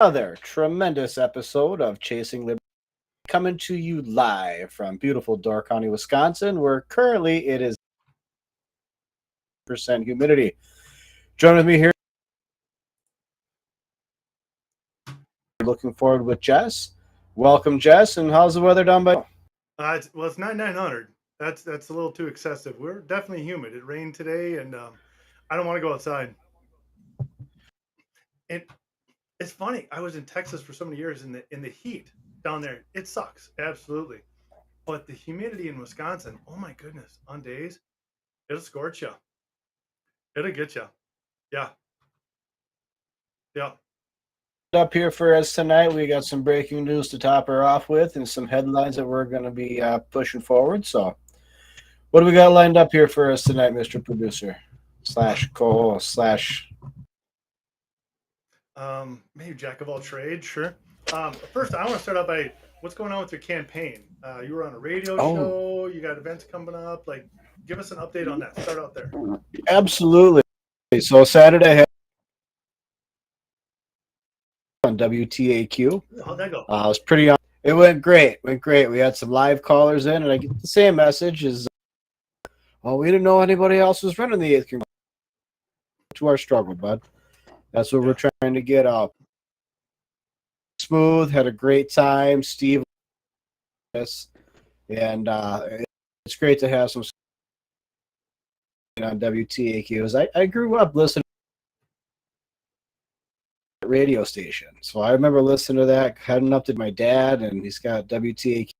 Another tremendous episode of Chasing Liberty coming to you live from beautiful Door County, Wisconsin, where currently it is percent humidity. Join with me here. Looking forward with Jess. Welcome, Jess. And how's the weather down by? It's 9,900. That's a little too excessive. We're definitely humid. It rained today, and I don't want to go outside. And it's funny. I was in Texas for so many years in the heat down there. It sucks, absolutely. But the humidity in Wisconsin, oh my goodness, on days it'll scorch you. It'll get you. Yeah, yeah. Up here for us tonight. We got some breaking news to top her off with and some headlines that we're going to be pushing forward. So, what do we got lined up here for us tonight, Mr. Producer slash co-host slash? Maybe jack of all trades, sure. First, I want to start out by what's going on with your campaign. You were on a radio Oh, show. You got events coming up. Like, give us an update on that. Start out there. absolutely. So Saturday on WTAQ. How'd that go? It was pretty. It went great. Went great. We had some live callers in, and I get the same message: is well, we didn't know anybody else was running the eighth congressional. To our struggle, bud. That's what we're Yeah. trying to get up. Smooth. Had a great time. Steve, and it's great to have some on WTAQ. As I grew up listening to radio station, so I remember listening to that. Heading up to my dad, and he's got WTAQ.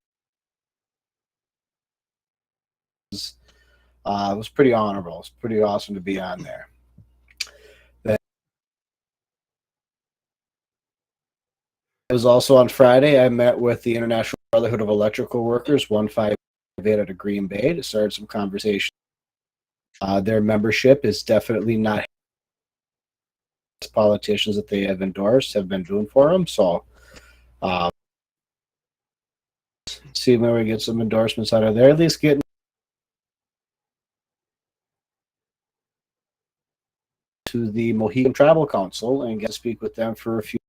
It was pretty honorable. It was pretty awesome to be on there. It was also on Friday. I met with the International Brotherhood of Electrical Workers, 158 out of Green Bay, to start some conversation. Their membership is definitely not politicians that they have endorsed have been doing for them. So, uh, see maybe we get some endorsements out of there. At least getting to the Mohegan Tribal Council and get to speak with them for a few.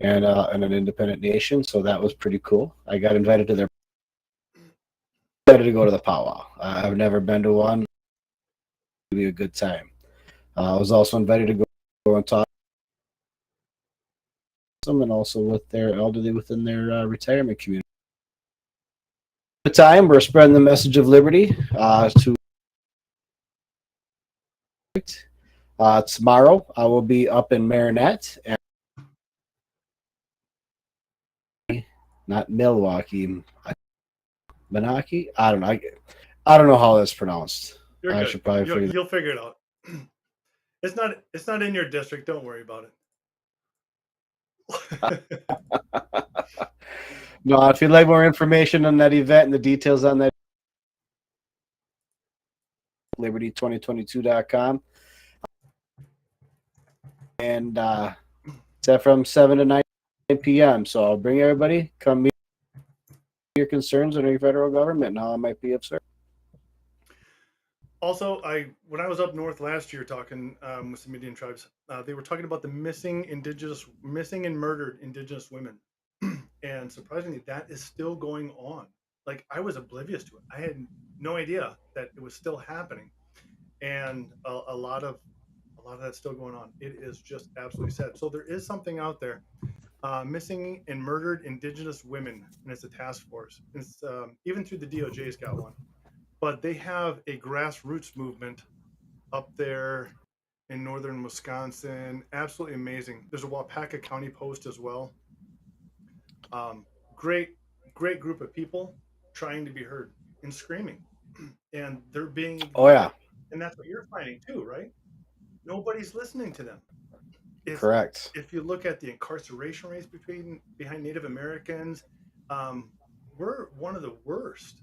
And an independent nation, so that was pretty cool. I got invited to their to go to the powwow. I've never been to one. It'd be a good time. I was also invited to go and talk to them and also with their elderly within their retirement community. At the time, we're spreading the message of liberty to tomorrow. I will be up in Marinette, and not Milwaukee, Manaki. I don't know. I don't know how that's pronounced. You're I good. should probably You'll figure you'll figure it out. It's not in your district. Don't worry about that. it. No, if you'd like more information on that event and the details on that, liberty2022.com. And it's at from 7 to 9 p.m. So I'll bring everybody. Come meet your concerns on your federal government and how it might be of service. Also, when I was up north last year talking with some Indian tribes, they were talking about the missing and murdered indigenous women, and surprisingly, that is still going on. Like I was oblivious to it. I had no idea that it was still happening, and a lot of that's still going on. It is just absolutely sad. So there is something out there, missing and murdered indigenous women, and it's a task force. It's even through the DOJ's got one, but they have a grassroots movement up there in northern Wisconsin. Absolutely amazing. There's a Wapaka County Post as well. Great, great group of people trying to be heard and screaming, and they're being Oh, ignored. yeah. And that's what you're finding too, right? Nobody's listening to them. If Correct. if you look at the incarceration rates behind Native Americans, um, we're one of the worst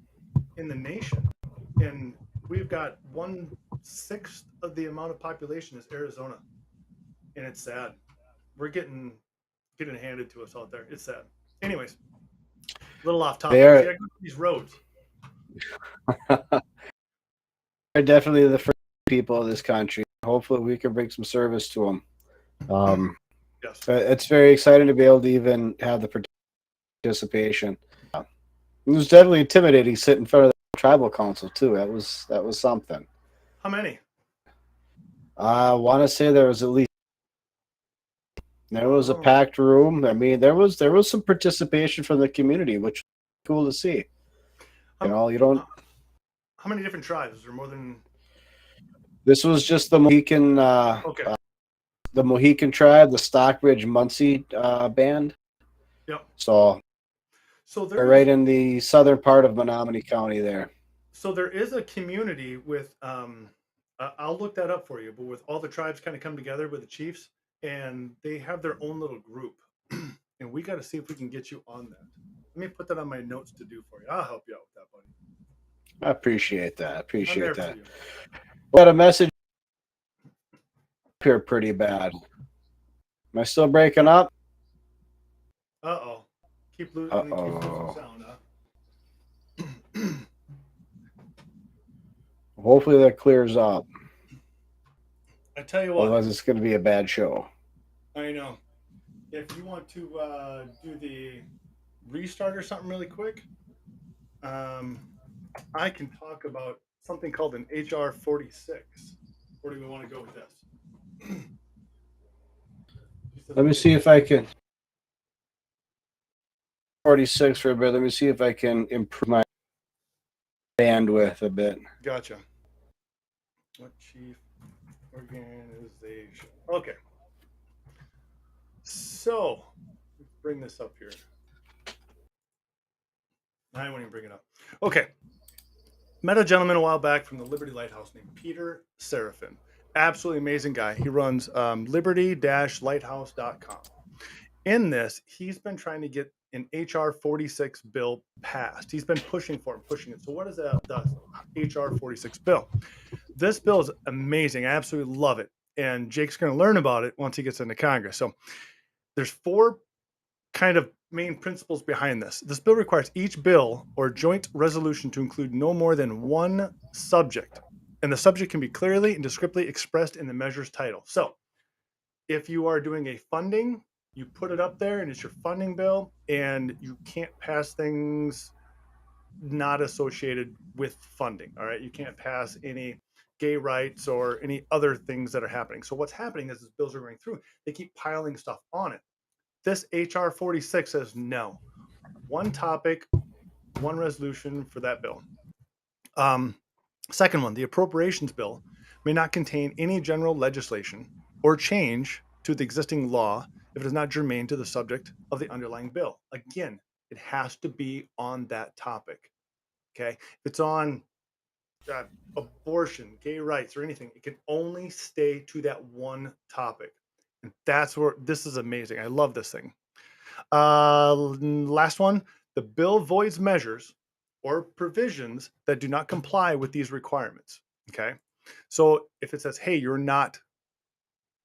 in the nation, and we've got 1/6 of the amount of population as Arizona, and it's sad. We're getting handed to us out there. It's sad. Anyways, a little off They topic. See, are I go to these roads. they're definitely the first people of this country. Hopefully, we can bring some service to them. Um, Yes. it's very exciting to be able to even have the participation. It was definitely intimidating sitting in front of the tribal council too. That was something. How many? I want to say there was at least there was a Oh, packed room. I mean, there was some participation from the community, which was cool to see. You how, know, you don't. how how many different tribes? Is there more than? This was just Okay. the Mohican tribe, the Stockbridge Muncie band. Yep. So So they're there right is in the southern part of Menominee County there. so there is a community with I'll look that up for you, but with all the tribes kind of come together with the chiefs, and they have their own little group, and we got to see if we can get you on that. Let me put that on my notes to do for you. I'll help you out with that, buddy. I appreciate that. I I'm appreciate there for that. you. Got a message here pretty bad. Am I still breaking up? Uh oh. Uh Keep losing oh. sound, huh? Hopefully that clears up. I tell you what, Otherwise, it's going to be a bad show. I know. If you want to do the restart or something really quick, um, I can talk about something called an HR 46. Where do we want to go with this? She says, Let me okay, see if I can. 46 for a bit. Let me see if I can improve my bandwidth a bit. gotcha. What chief organization? Okay, so let's bring this up here. I won't even bring it up. Okay, met a gentleman a while back from the Liberty Lighthouse named Peter Seraphin. Absolutely amazing guy. He runs liberty-lighthouse.com. In this, he's been trying to get an HR 46 bill passed. He's been pushing for it, pushing it. So, what is that? The HR 46 bill? This bill is amazing. I absolutely love it. And Jake's going to learn about it once he gets into Congress. So, there's four kind of main principles behind this. This bill requires each bill or joint resolution to include no more than one subject. And the subject can be clearly and descriptively expressed in the measure's title. So, if you are doing a funding, you put it up there and it's your funding bill, and you can't pass things not associated with funding. All right. You can't pass any gay rights or any other things that are happening. So, what's happening is, as bills are going through, they keep piling stuff on it. This HR 46 says no. One topic, one resolution for that bill. Um, Second one, the appropriations bill may not contain any general legislation or change to the existing law if it is not germane to the subject of the underlying bill. Again, it has to be on that topic. Okay. If it's on uh, abortion, gay rights, or anything, it can only stay to that one topic. And that's where this is amazing. I love this thing. Last one, the bill voids measures or provisions that do not comply with these requirements. Okay. So if it says, hey, you're not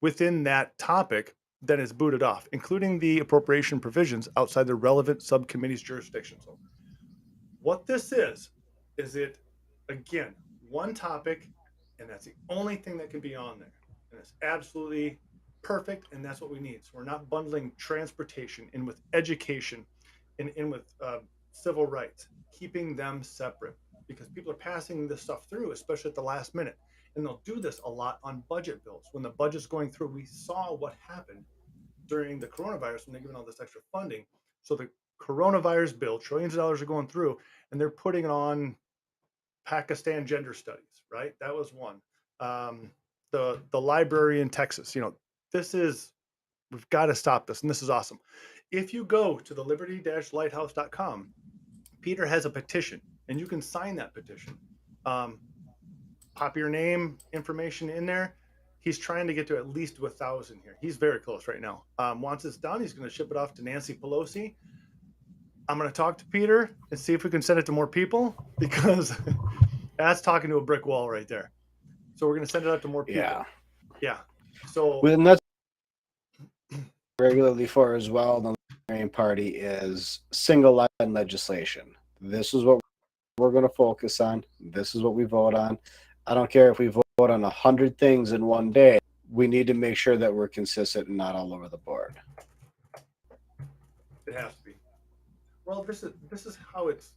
within that topic, then it's booted off, including the appropriation provisions outside the relevant subcommittee's jurisdiction. So what this is it, again, one topic, and that's the only thing that can be on there. And it's absolutely perfect, and that's what we need. So we're not bundling transportation in with education and in with civil rights, keeping them separate, because people are passing this stuff through, especially at the last minute. And they'll do this a lot on budget bills. When the budget's going through, we saw what happened during the coronavirus when they're giving all this extra funding. So the coronavirus bill, trillions of dollars are going through, and they're putting on Pakistan gender studies, right? That was one. The library in Texas, this is, we've got to stop this, and this is awesome. If you go to the liberty-lighthouse.com, Peter has a petition, and you can sign that petition. Pop your name information in there. He's trying to get to at least 1,000 here. He's very close right now. Once it's done, he's going to ship it off to Nancy Pelosi. I'm going to talk to Peter and see if we can send it to more people, because that's talking to a brick wall right there. So we're going to send it out to more people. Yeah. Yeah. So, Well, and that's regularly for as well. The Libertarian Party is single line legislation. This is what we're going to focus on. This is what we vote on. I don't care if we vote on 100 things in one day. we need to make sure that we're consistent and not all over the board. It has to be. Well, this is how it's.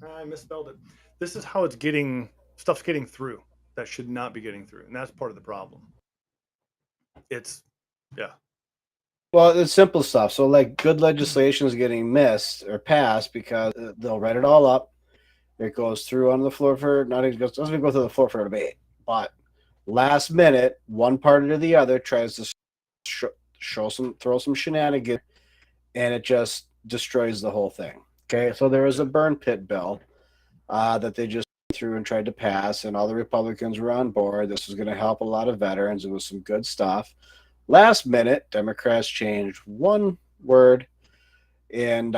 I misspelled it. This is how it's getting stuff's getting through that should not be getting through, and that's part of the problem. It's yeah. Well, it's simple stuff. So, like, good legislation is getting missed or passed because they'll write it all up. It goes through on the floor for not even doesn't even go to the floor for debate. But last minute, one party or the other tries to throw some shenanigans, and it just destroys the whole thing. Okay, so there was a burn pit bill that they just threw and tried to pass, and all the Republicans were on board. This was going to help a lot of veterans. It was some good stuff. Last minute, Democrats changed one word and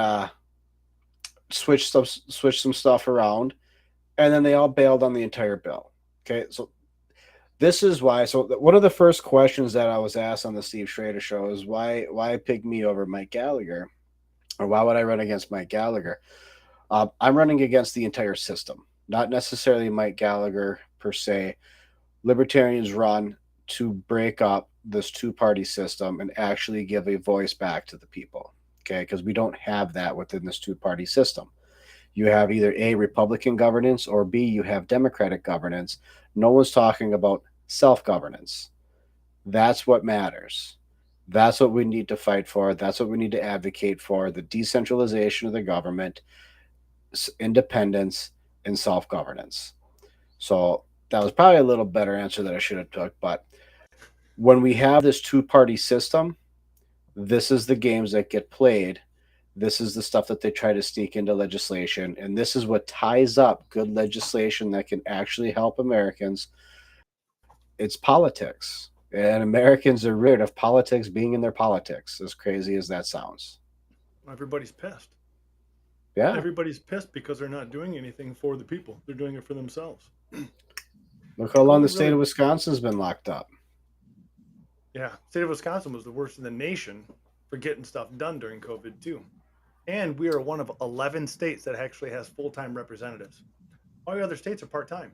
switched some stuff around, and then they all bailed on the entire bill. Okay, so this is why. So one of the first questions that I was asked on the Steve Schrader show is why pick me over Mike Gallagher, or why would I run against Mike Gallagher? I'm running against the entire system, not necessarily Mike Gallagher per se. Libertarians run to break up this two-party system and actually give a voice back to the people. Okay, because we don't have that within this two-party system. You have either A, Republican governance, or B, you have Democratic governance. No one's talking about self-governance. That's what matters. That's what we need to fight for. That's what we need to advocate for, the decentralization of the government, independence, and self-governance. So that was probably a little better answer that I should have took. But when we have this two-party system, this is the games that get played. This is the stuff that they try to sneak into legislation. And this is what ties up good legislation that can actually help Americans. It's politics. And Americans are rid of politics being in their politics, as crazy as that sounds. Everybody's pissed. Yeah. Everybody's pissed because they're not doing anything for the people. They're doing it for themselves. Look how long the COVID state of really, Wisconsin's been locked up. yeah. State of Wisconsin was the worst in the nation for getting stuff done during COVID too. And we are one of 11 states that actually has full-time representatives. All the other states are part-time.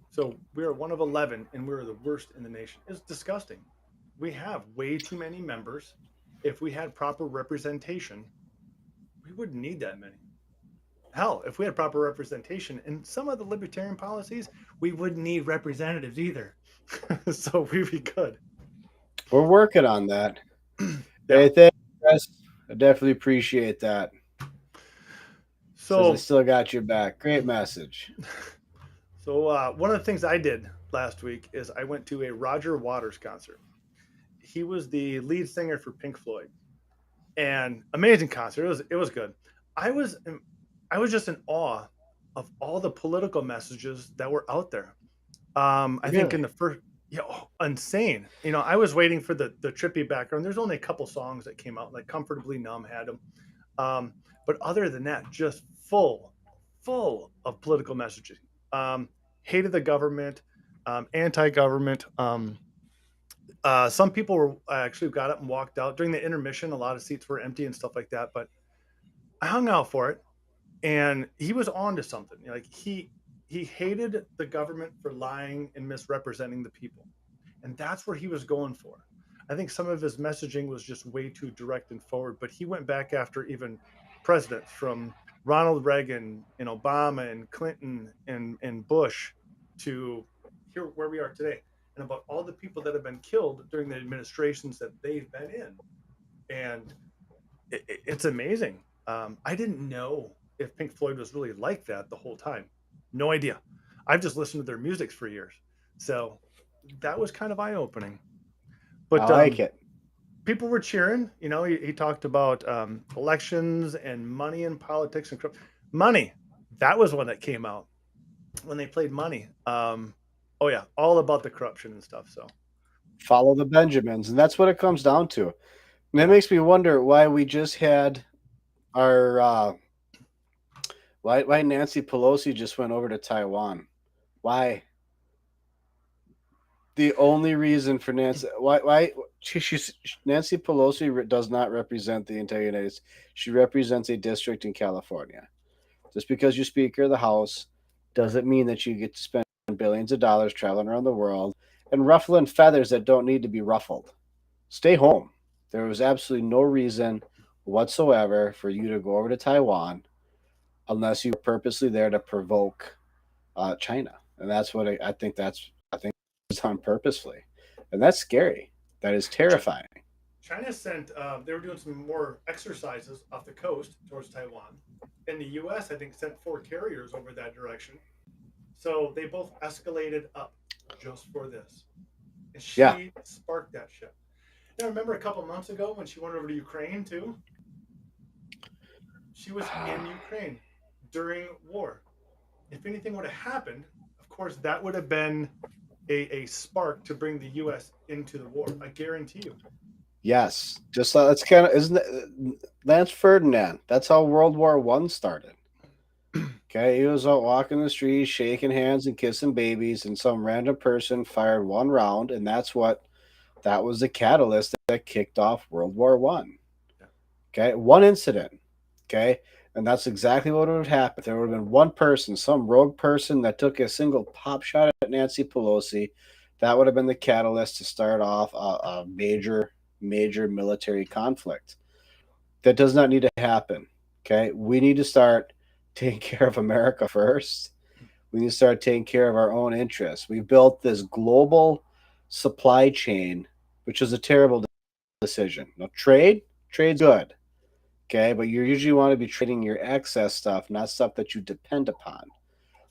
So we are one of 11 and we're the worst in the nation. It's disgusting. We have way too many members. If we had proper representation, we wouldn't need that many. Hell, if we had proper representation in some of the libertarian policies, we wouldn't need representatives either. So we'd be good. We're working on that. Yeah. Hey, thanks, guys. I definitely appreciate that. Says I So, still got your back. Great message. one of the things I did last week is I went to a Roger Waters concert. He was the lead singer for Pink Floyd, and amazing concert. It was good. I was I was just in awe of all the political messages that were out there. I think in Really? the first, yeah, oh, insane. I was waiting for the trippy background. There's only a couple songs that came out, like "Comfortably Numb" had them, but other than that, just full of political messages. Um, Hated the government, anti-government. Some people were actually got up and walked out during the intermission. A lot of seats were empty and stuff like that. But I hung out for it, and he was on to something. Like he hated the government for lying and misrepresenting the people, and that's where he was going for. I think some of his messaging was just way too direct and forward, but he went back after even presidents from Ronald Reagan and Obama and Clinton and Bush to here where we are today, and about all the people that have been killed during the administrations that they've been in. And it's amazing. I didn't know if Pink Floyd was really like that the whole time. No idea. I've just listened to their music for years. So that was kind of eye opening. I But like it. people were cheering. He talked about elections and money in politics and money. That was one that came out when they played money. Oh, yeah. All about the corruption and stuff. So, Follow the Benjamins. And that's what it comes down to. And that yeah. makes me wonder why we just had our why Nancy Pelosi just went over to Taiwan. Why? The only reason for Nancy, she's Nancy Pelosi does not represent the entire United States. She represents a district in California. Just because you're Speaker of the House doesn't mean that you get to spend billions of dollars traveling around the world and ruffling feathers that don't need to be ruffled. Stay home. There was absolutely no reason whatsoever for you to go over to Taiwan unless you were purposely there to provoke China, and that's what I think it's done purposefully, and that's scary. That is terrifying. China sent, they were doing some more exercises off the coast towards Taiwan. And the US, I think, sent 4 carriers over that direction. So they both escalated up just for this. And Yeah. she sparked that ship. Now, remember a couple months ago when she went over to Ukraine too? She was in Ukraine during war. If anything would have happened, of course, that would have been a spark to bring the US into the war. I guarantee you. Yes, just that's kind of isn't it, Lance Ferdinand? That's how World War I started. Okay, he was out walking the streets, shaking hands and kissing babies, and some random person fired one round, and that was the catalyst that kicked off World War I. Yeah. Okay, one incident. Okay, and that's exactly what would have happened. There would have been one person, some rogue person that took a single pop shot at Nancy Pelosi. That would have been the catalyst to start off a major military conflict. That does not need to happen. Okay, we need to start taking care of America first. We need to start taking care of our own interests. We built this global supply chain, which is a terrible decision. Now, trade's good. Okay, but you usually want to be trading your excess stuff, not stuff that you depend upon.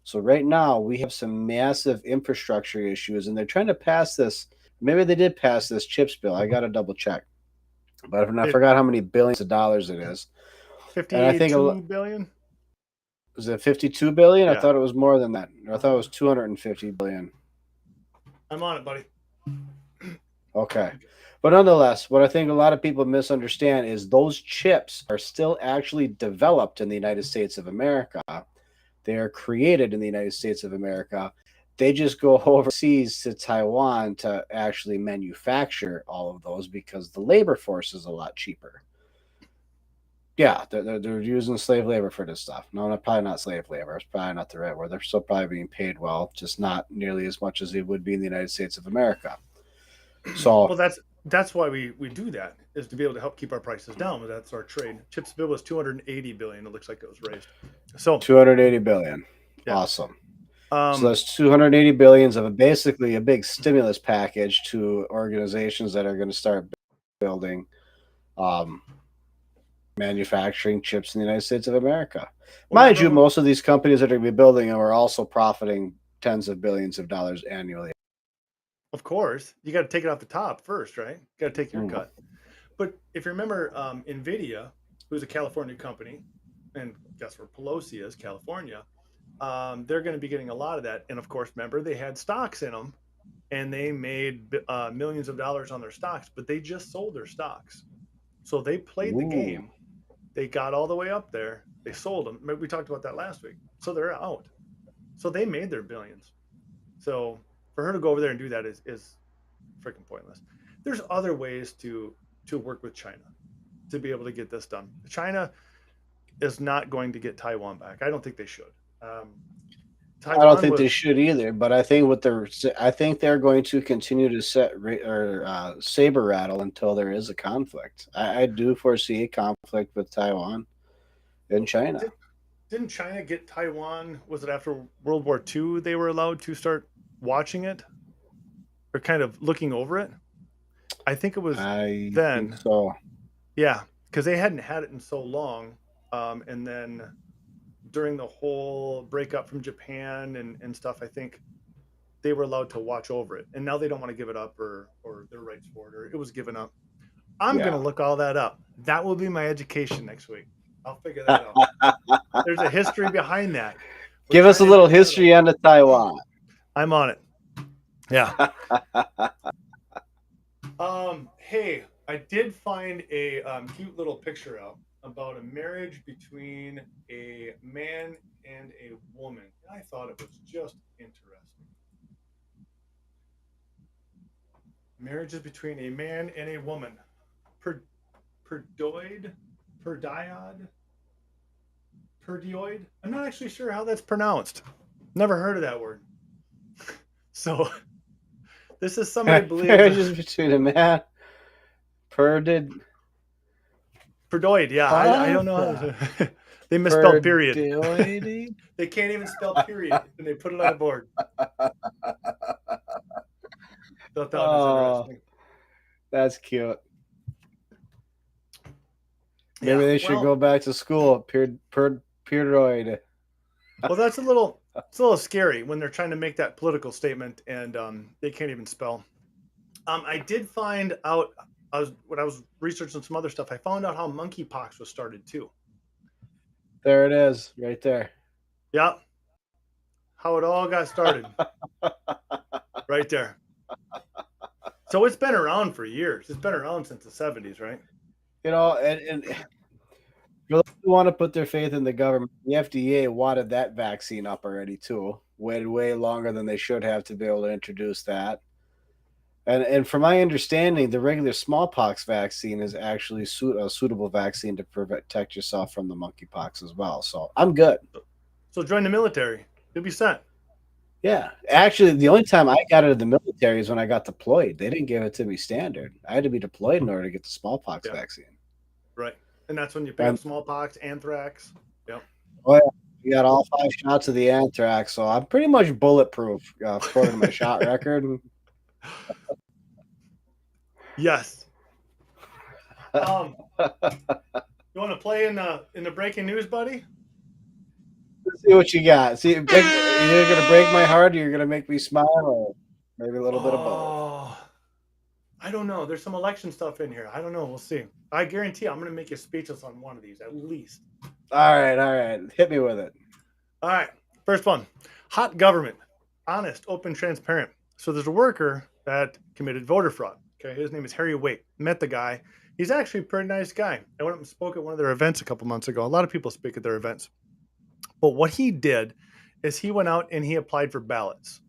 So right now we have some massive infrastructure issues, and they're trying to pass this. Maybe they did pass this chips bill. I got to double check, but I Fif- forgot how many billions of dollars it is. And I think 52 billion? was it 52 billion? I Yeah. thought it was more than that. Or I thought it Uh, was 250 billion. I'm on it, buddy. Okay. But nonetheless, what I think a lot of people misunderstand is those chips are still actually developed in the United States of America. They are created in the United States of America. They just go overseas to Taiwan to actually manufacture all of those because the labor force is a lot cheaper. Yeah, they're using slave labor for this stuff. No, probably not slave labor. It's probably not the right word. They're still probably being paid well, just not nearly as much as they would be in the United States of America. So Well, that's why we do that, is to be able to help keep our prices down. But that's our trade. Chips bill was 280 billion. It looks like it was raised. So 280 billion. yeah. Awesome. So Um, that's 280 billions of basically a big stimulus package to organizations that are going to start building um, manufacturing chips in the United States of America. well, Mind remember you, when, most of these companies that are going to be building them are also profiting tens of billions of dollars annually. of course, you got to take it off the top first, right? You got to take your Mm. cut. But if you remember, Nvidia, who's a California company, and guess where Pelosi is, California, they're going to be getting a lot of that. And of course, remember they had stocks in them, and they made millions of dollars on their stocks, but they just sold their stocks. So they played the Ooh. game. They got all the way up there. They sold them. Maybe we talked about that last week. So they're out. So they made their billions. So for her to go over there and do that is freaking pointless. There's other ways to work with China to be able to get this done. China is not going to get Taiwan back. I don't think they should. Um, I don't Taiwan think they was should either, but I think they're going to continue to saber rattle until there is a conflict. I do foresee a conflict with Taiwan and China. did, didn't China get Taiwan? Was it after World War II they were allowed to start watching it or kind of looking over it? I think it was I think then. so. Yeah, because they hadn't had it in so long. And then during the whole breakup from Japan and stuff, I think they were allowed to watch over it. And now they don't want to give it up or their rights for it, or it was given up. I'm going Yeah. to look all that up. That will be my education next week. I'll figure that out. There's a history behind that. Where Give us a China little didn't have it history all. on the Taiwan. I'm on it. Yeah. Hey, I did find a cute little picture out about a marriage between a man and a woman. I thought it was just interesting. Marriages between a man and a woman. Per, perdoid, perdiod, perdioid. I'm not actually sure how that's pronounced. Never heard of that word. So This is somebody believes Marriages between a man perdid perdoid. Yeah, I don't know how to. They misspelled period. perdoidy. They can't even spell period, and they put it on a board. Thought that was Oh, interesting. that's cute. Maybe Yeah. they should go Well, back to school. Perdoid. well, that's a little. It's a little scary when they're trying to make that political statement and they can't even spell. I did find out. When I was researching some other stuff, I found out how monkeypox was started too. There it is, right there. Yeah, how it all got started, right there. So it's been around for years. It's been around since the 70s, right? You know, and for those who want to put their faith in the government, the FDA wadded that vaccine up already too. Waited way longer than they should have to be able to introduce that. And from my understanding, the regular smallpox vaccine is actually a suitable vaccine to protect yourself from the monkeypox as well. So I'm good. So join the military. You'll be sent. Yeah, actually, the only time I got it in the military is when I got deployed. They didn't give it to me standard. I had to be deployed in order to get the smallpox Yeah, vaccine. right. And that's when you pick up And smallpox, anthrax. Yep. oh yeah, we got all 5 shots of the anthrax, so I'm pretty much bulletproof according to my shot record. Yes. You want to play in the breaking news, buddy? Let's see what you got. See, you're gonna break my heart, or you're gonna make me smile, or maybe a little bit of both. Oh, I don't know. There's some election stuff in here. I don't know. We'll see. I guarantee I'm going to make you speechless on one of these at least. All right. Hit me with it. All right. First one. Hot government. Honest, open, transparent. So there's a worker that committed voter fraud. Okay. His name is Harry Waite. Met the guy. He's actually a pretty nice guy. I went up and spoke at one of their events a couple months ago. A lot of people speak at their events. But what he did is he went out and he applied for ballots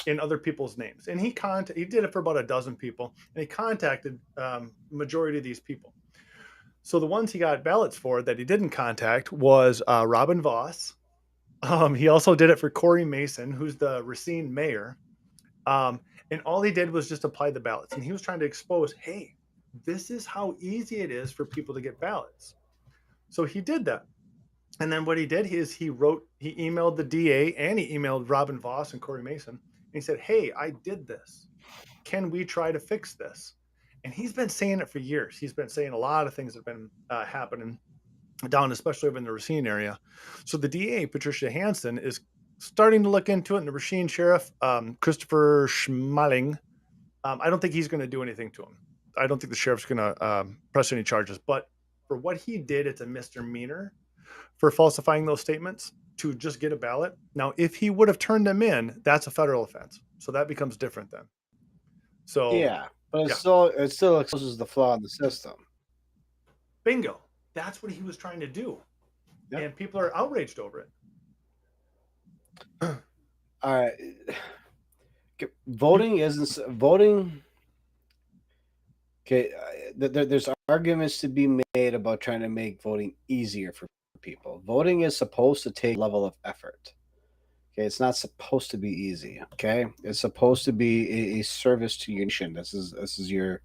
in other people's names, and he did it for about a dozen people, and he contacted majority of these people. So the ones he got ballots for that he didn't contact was Robin Voss. He also did it for Corey Mason, who's the Racine mayor. And all he did was just apply the ballots, and he was trying to expose, hey, this is how easy it is for people to get ballots. So he did that. And then what he did is he emailed the DA and he emailed Robin Voss and Corey Mason. And he said, hey, I did this. Can we try to fix this? And he's been saying it for years. He's been saying a lot of things that have been happening down, especially over in the Racine area. So the DA, Patricia Hansen, is starting to look into it. And the Racine sheriff, Christopher Schmaling, I don't think he's going to do anything to him. I don't think the sheriff's going to press any charges. But for what he did, it's a misdemeanor for falsifying those statements to just get a ballot. Now, if he would have turned them in, that's a federal offense. So that becomes different then. So Yeah, but yeah, it still exposes the flaw in the system. bingo. That's what he was trying to do. Yep. And people are outraged over it. All right. Voting isn't voting. Okay, there's arguments to be made about trying to make voting easier for people. Voting is supposed to take a level of effort. Okay, it's not supposed to be easy. Okay, it's supposed to be a service to your nation. This is your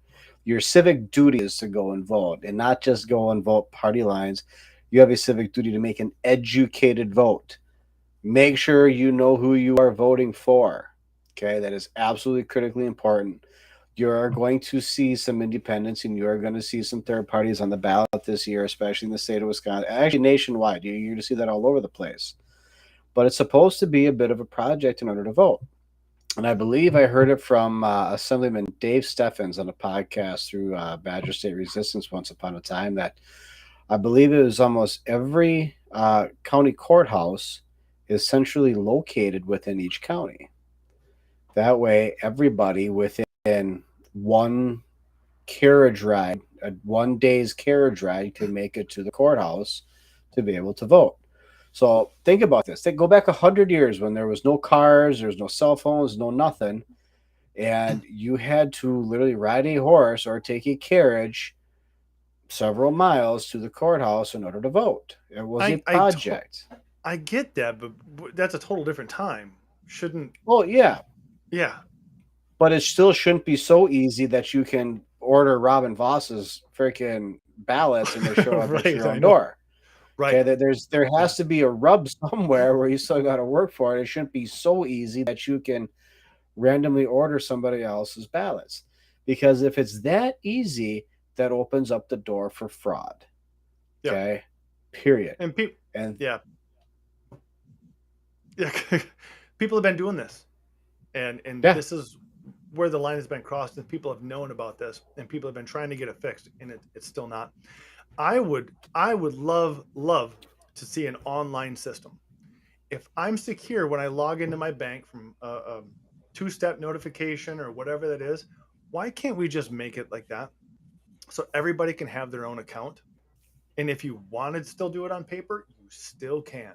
civic duty is to go and vote, and not just go and vote party lines. You have a civic duty to make an educated vote. Make sure you know who you are voting for. Okay, that is absolutely critically important. You're going to see some independents and you're going to see some third parties on the ballot this year, especially in the state of Wisconsin, actually nationwide. You're going to see that all over the place. But it's supposed to be a bit of a project in order to vote. And I believe I heard it from Assemblyman Dave Steffens on a podcast through Badger State Resistance once upon a time that I believe it was almost every county courthouse is centrally located within each county. That way, everybody within one carriage ride, a 1 day's carriage ride, can make it to the courthouse to be able to vote. So think about this. Go back 100 years when there was no cars, there's no cell phones, no nothing, and you had to literally ride a horse or take a carriage several miles to the courthouse in order to vote. It was a project. I get that, but that's a total different time. Shouldn't? Well, yeah. Yeah. but it still shouldn't be so easy that you can order Robin Voss's freaking ballots and they show up at Right, your I own know. door. Okay, Right. there Yeah. has to be a rub somewhere where you still got to work for it. It shouldn't be so easy that you can randomly order somebody else's ballots. Because if it's that easy, that opens up the door for fraud. Yeah. Okay, period. And people, And yeah, yeah, people have been doing this, and yeah, this is where the line has been crossed, and people have known about this, and people have been trying to get it fixed, and it's still not. I would love to see an online system. If I'm secure when I log into my bank from a two-step notification or whatever that is, why can't we just make it like that so everybody can have their own account? And if you wanted to still do it on paper, you still can.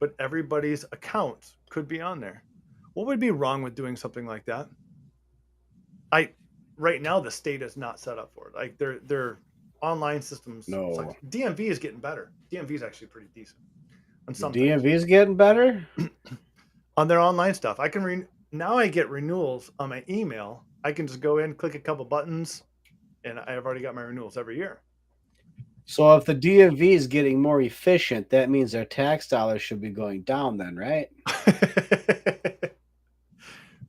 But everybody's accounts could be on there. What would be wrong with doing something like that? I Right now the state is not set up for it. Like their online systems sucks. no, DMV is getting better. DMV is actually pretty decent on the some things. DMV is getting better. On their online stuff, now I get renewals on my email. I can just go in, click a couple buttons, and I've already got my renewals every year. So if the DMV is getting more efficient, that means their tax dollars should be going down then, right?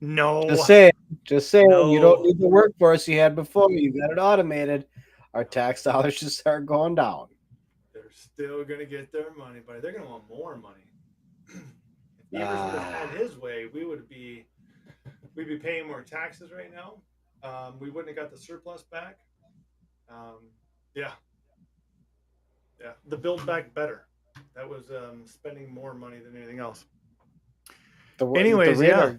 Just No, saying, just saying, you don't no. need the workforce you had before. You got it automated. Our tax dollars should start going down. They're still gonna get their money, but they're gonna want more money. If Evers would have had Ah, his way, we'd be paying more taxes right now. We wouldn't have got the surplus back. Um, yeah, yeah. The Build Back Better. That was spending more money than anything else. the Anyways, rate yeah,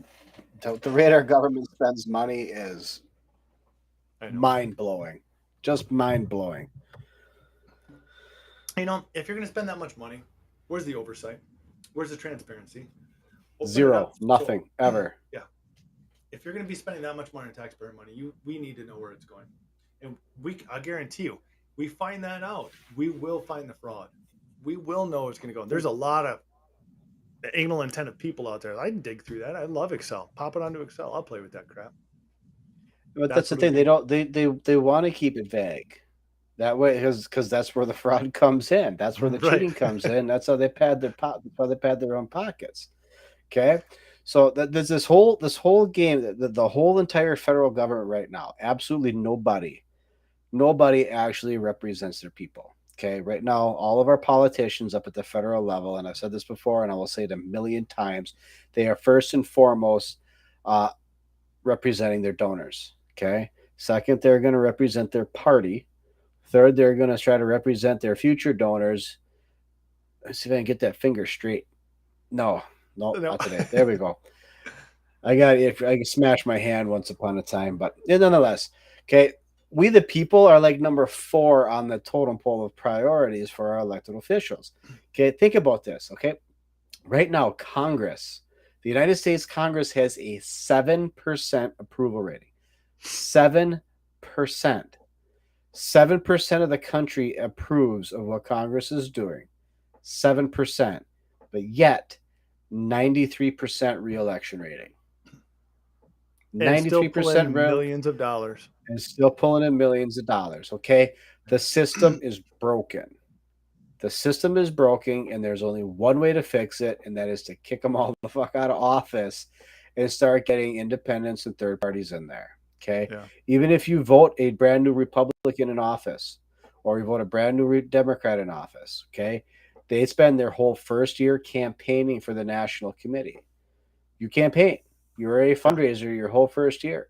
the rate our government spends money is I know. mind blowing, just mind blowing. If you're gonna spend that much money, where's the oversight? Where's the transparency? Open it Zero, up. So, nothing ever. yeah, if you're going to be spending that much money on taxpayer money, we need to know where it's going. And I guarantee you, we find that out, we will find the fraud. We will know where it's going to go. There's a lot of anal intent of people out there. I dig through that. I love Excel. Pop it onto Excel. I'll play with that crap. But that's That's the what it'll thing. They be. don't. They want to keep it vague. That way, because that's where the fraud comes in. That's where the Right. cheating comes in. That's how they pad that's how they pad their own pockets. Okay, so there's this whole game, the whole entire federal government right now. Absolutely nobody actually represents their people. Okay, right now, all of our politicians up at the federal level, and I've said this before, and I will say it a million times, they are first and foremost uh, representing their donors. Okay, second, they're going to represent their party. Third, they're going to try to represent their future donors. Let's see if I can get that finger straight. No, no, No. not today. There we go. I smashed my hand once upon a time, but nonetheless, okay. We the people are like number 4 on the totem pole of priorities for our elected officials. Okay, think about this. Okay, right now, Congress, the United States Congress has a 7% approval rating. 7%. 7% of the country approves of what Congress is doing. 7%. But yet, 93% reelection rating. And still pull 93% in real millions of dollars. and still pulling in millions of dollars. Okay. The system is broken. The system is broken, and there's only one way to fix it, and that is to kick them all the fuck out of office and start getting independents and third parties in there. Okay. Yeah. Even if you vote a brand new Republican in office or you vote a brand new Democrat in office, okay, they spend their whole first year campaigning for the national committee. You campaign, you're a Yeah. fundraiser your whole first year.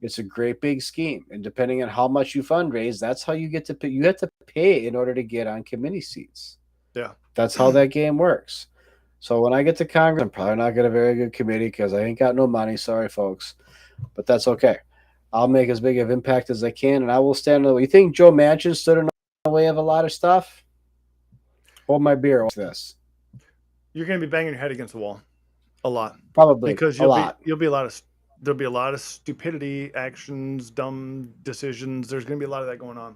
It's a great big scheme. And depending on how much you fundraise, that's how you get to pay. You have to pay in order to get on committee seats. Yeah. That's how that game works. So when I get to Congress, I'm probably not get a very good committee because I ain't got no money. Sorry, folks. But that's okay. I'll make as big of impact as I can, and I will stand in the way. You think Joe Manchin stood in the way of a lot of stuff? Hold my beer. Watch this. You're going to be banging your head against the wall a lot, Probably because a lot. there'll be a lot of stupidity, actions, dumb decisions. There's going to be a lot of that going on.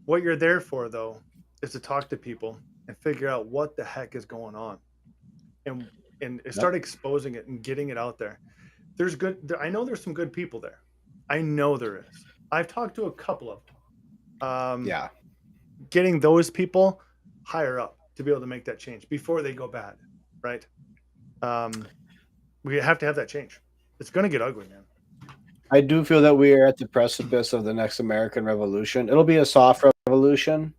What you're there for, though, is to talk to people and figure out what the heck is going on, and Yep. start exposing it and getting it out there. there's good. I know there's some good people there. I know there is. I've talked to a couple of them. Yeah. Getting those people higher up to be able to make that change before they go bad, right? Um, we have to have that change. It's going to get ugly, man. I do feel that we are at the precipice of the next American Revolution. It'll be a soft revolution,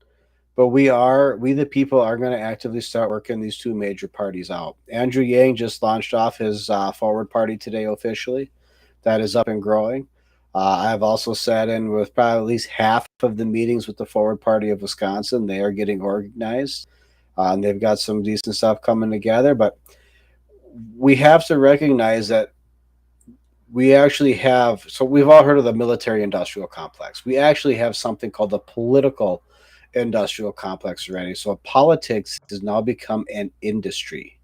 but we the people are going to actively start working these two major parties out. Andrew Yang just launched off his Forward Party today officially. That is up and growing. I've also sat in with probably at least half of the meetings with the Forward Party of Wisconsin. They are getting organized, and they've got some decent stuff coming together. But we have to recognize that we actually have, so we've all heard of the military industrial complex. We actually have something called the political industrial complex already. So politics has now become an industry,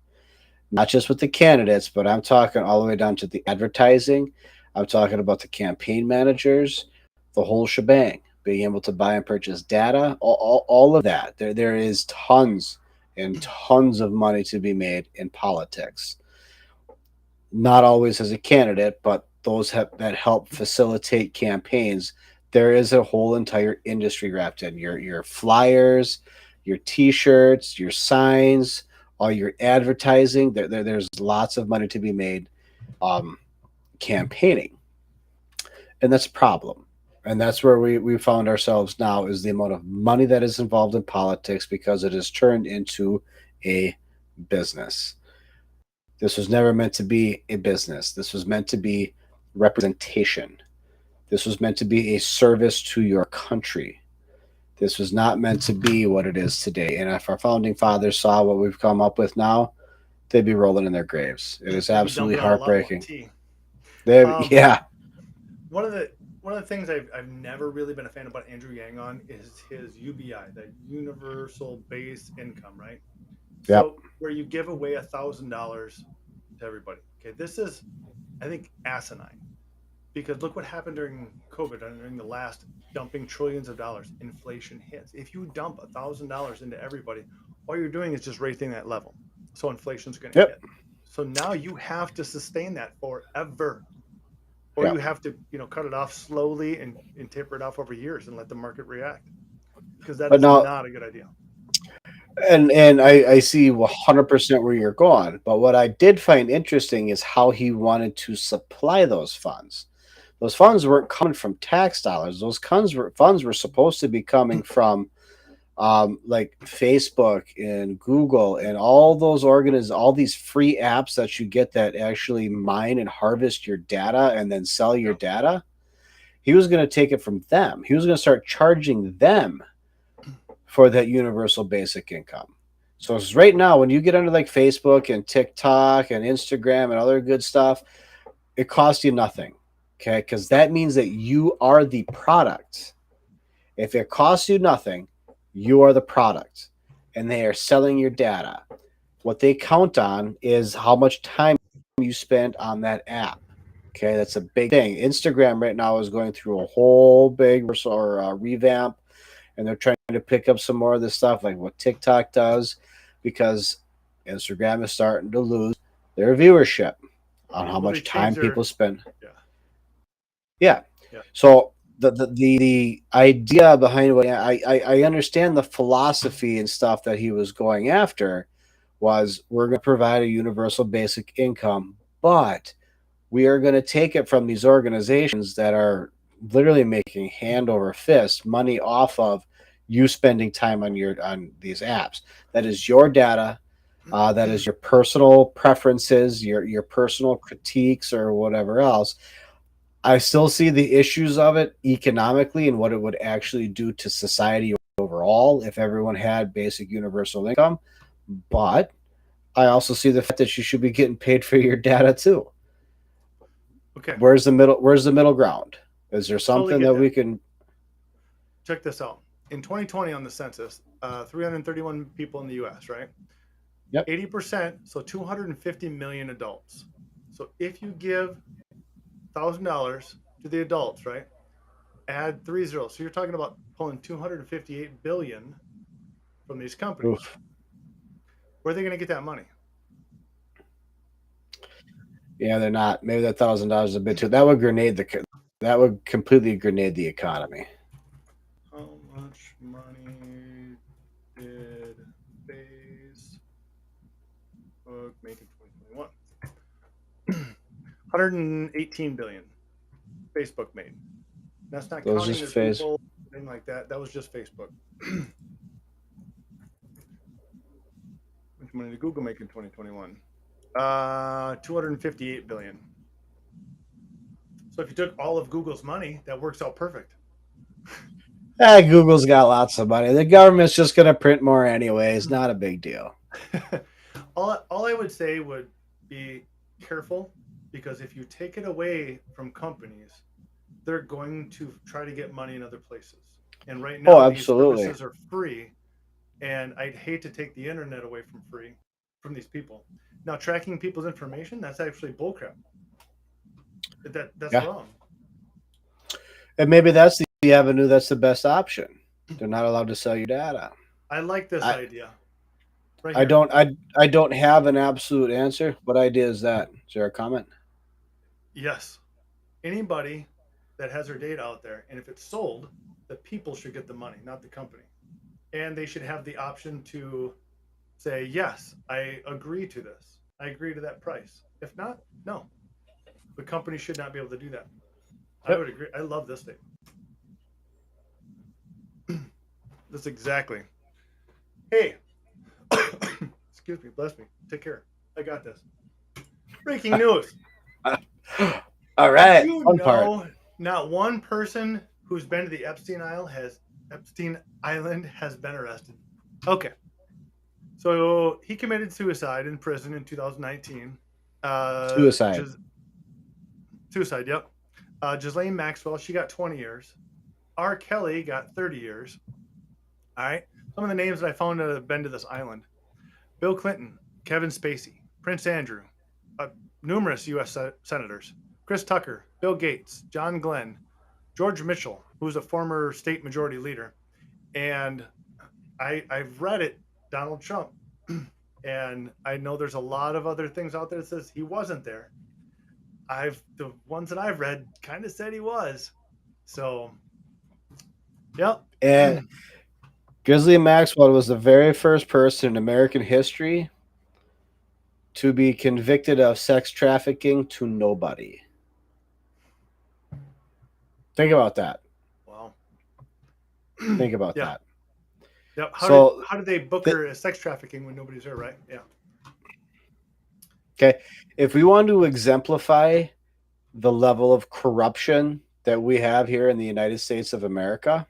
not just with the candidates, but I'm talking all the way down to the advertising. I'm talking about the campaign managers, the whole shebang, being able to buy and purchase data, all of that. There is tons and tons of money to be made in politics. Not always as a candidate, but that help facilitate campaigns. There is a whole entire industry wrapped in your flyers, your T-shirts, your signs, all your advertising. There's lots of money to be made um, campaigning, and that's a problem. And that's where we found ourselves now is the amount of money that is involved in politics because it has turned into a business. This was never meant to be a business. This was meant to be representation. This was meant to be a service to your country. This was not meant to be what it is today. And if our founding fathers saw what we've come up with now, they'd be rolling in their graves. It is They'd be absolutely dumping out a lot more heartbreaking. tea. Um, Yeah, one of the things I've never really been a fan about Andrew Yang on is his UBI, the universal base income, right? yep, So where you give away $1,000 to everybody. Okay, this is, I think, asinine because look what happened during COVID and during the last dumping trillions of dollars. Inflation hits. If you dump $1,000 into everybody, all you're doing is just raising that level. So inflation's going to yep, hit. So now you have to sustain that forever, or you yep. have to cut it off slowly and taper it off over years and let the market react because that But is now, not a good idea. and I see 100% where you're going. But what I did find interesting is how he wanted to supply those funds. Those funds weren't coming from tax dollars. Those funds were supposed to be coming from like Facebook and Google and all these free apps that you get that actually mine and harvest your data and then sell your Yep. data. He was going to take it from them. He was going to start charging them for that universal basic income. So it's right now, when you get under like Facebook and TikTok and Instagram and other good stuff, it costs you nothing. Okay. Because Yep. that means that you are the product. If it costs you nothing, you are the product and they are selling your data. What they count on is how much time you spend on that app. Okay, that's a big thing. Instagram right now is going through a whole big revamp, and they're trying to pick up some more of this stuff, like what TikTok does, because Instagram is starting to lose their viewership on how Well, they much changed time their people spend. yeah Yeah. yeah. So the idea behind what I understand the philosophy and stuff that he was going after was we're going to provide a universal basic income, but we are going to take it from these organizations that are literally making hand over fist money off of you spending time on these apps. That is your data. That is your personal preferences, your personal critiques, or whatever else. I still see the issues of it economically and what it would actually do to society overall if everyone had basic universal income. But I also see the fact that you should be getting paid for your data too. Okay, Where's the middle ground? Is there totally something get that we that. can? Check this out. In 2020 on the census, 331 people in the U.S., right? Yep. 80%, so 250 million adults. So if you give $1,000 to the adults, right? Add three zeros. So you're talking about pulling 258 billion from these companies. Oof. Where are they going to get that money? Yeah, they're not. Maybe that $1,000 is a bit too. That would that would completely grenade the economy. How much money did Facebook make in 2021? 118 billion Facebook made. That's not Those counting just their phase. people, anything like that. That was just Facebook. How much money did Google make in 2021? 258 billion. So if you took all of Google's money, that works out perfect. Google's got lots of money. The government's just going to print more anyways. Not a big deal. all I would say would be careful, because if you take it away from companies, they're going to try to get money in other places. And right Oh, now, these absolutely. services are free, and I'd hate to take the internet away from these people. Now, tracking people's information, that's actually bullcrap. That's Yeah. wrong. And maybe that's the avenue that's the best option. They're not allowed to sell your data. I like this I, idea right I here. don't I don't have an absolute answer. What idea is that? Is there a comment? Yes, anybody that has their data out there, and if it's sold, the people should get the money, not the company. And they should have the option to say, yes, I agree to this. I agree to that price. If not, no. The company should not be able to do that. I Yep. would agree. I love this statement. That's exactly. Hey, excuse me, bless me. Take care. I got this. Breaking news. All Did right. you Fun part. know not one person who's been to the Epstein Island has been arrested? Okay. So he committed suicide in prison in 2019. Suicide. Just suicide, yep. Ghislaine Maxwell, she got 20 years. R. Kelly got 30 years. All right. Some of the names that I found that have been to this island: Bill Clinton, Kevin Spacey, Prince Andrew, uh, numerous U.S. senators, Chris Tucker, Bill Gates, John Glenn, George Mitchell, who's a former state majority leader, and I've read it, Donald Trump. And I know there's a lot of other things out there that says he wasn't there. The ones that I've read kind of said he was. So, yep. And Grizzly Maxwell was the very first person in American history to be convicted of sex trafficking to nobody. Think about that. Well, Think about yeah. that. Yep. So, How did they book th- her as sex trafficking when nobody's there, right? Yeah. okay, if we want to exemplify the level of corruption that we have here in the United States of America,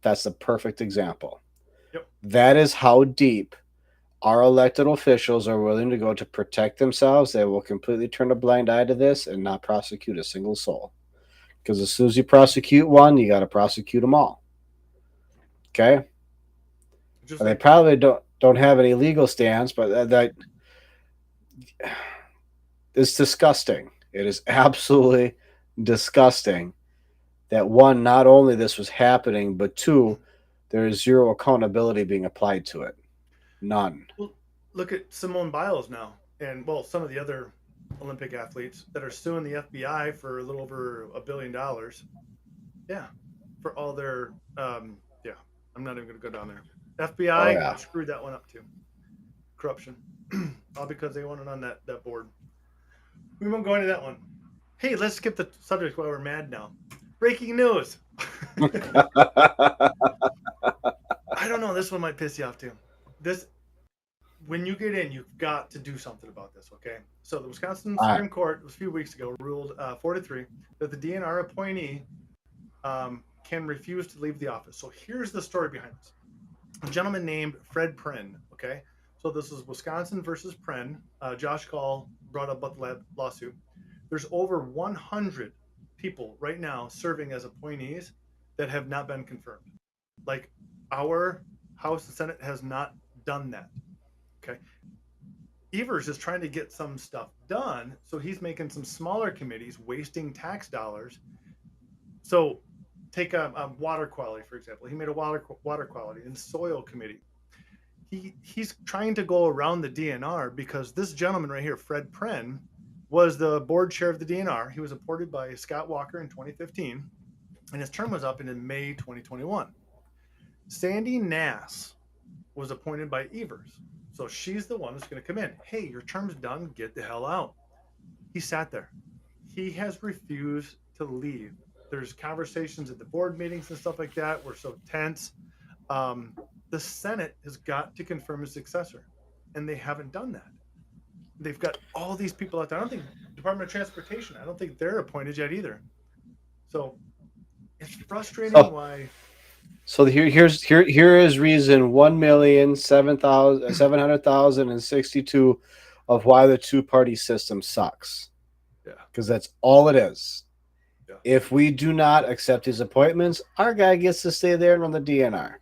that's the perfect example. Yep. That is how deep our elected officials are willing to go to protect themselves. They will completely turn a blind eye to this and not prosecute a single soul. Because as soon as you prosecute one, you got to prosecute them all. Okay, Just and they like probably don't have any legal stance, but that is disgusting. It is absolutely disgusting that one, not only this was happening, but two, there is zero accountability being applied to it. None. well, look at Simone Biles now, and well, some of the other Olympic athletes that are suing the FBI for a little over $1 billion. Yeah, for all their yeah. I'm not even going to go down there. Oh FBI yeah. screwed that one up too. Corruption, all because they wanted on that board. We won't go into that one. Hey, let's skip the subject while we're mad now. Breaking news. I don't know. This one might piss you off too. This When you get in, you've got to do something about this, okay? So the Wisconsin All right. Supreme Court a few weeks ago ruled 4-3 that the DNR appointee can refuse to leave the office. So here's the story behind this: a gentleman named Fred Pren. Okay, so this is Wisconsin versus Pren. Josh Call brought up about the lawsuit. There's over 100 people right now serving as appointees that have not been confirmed. Like, our House and Senate has not done that. Okay, Evers is trying to get some stuff done, so he's making some smaller committees, wasting tax dollars. So take a water quality, for example. He made a water quality and soil committee. He's trying to go around the DNR because this gentleman right here, Fred Pren, was the board chair of the DNR. He was appointed by Scott Walker in 2015, and his term was up in May 2021. Sandy Nass was appointed by Evers. So she's the one that's going to come in. Hey, your term's done. Get the hell out. He sat there. He has refused to leave. There's conversations at the board meetings and stuff like that were so tense. The Senate has got to confirm his successor, and they haven't done that. They've got all these people out there. I don't think Department of Transportation, I don't think they're appointed yet either. So it's frustrating So, why. so here is reason 1,700,062 of why the two-party system sucks. Yeah. Because that's all it is. Yeah. If we do not accept his appointments, our guy gets to stay there and run the DNR.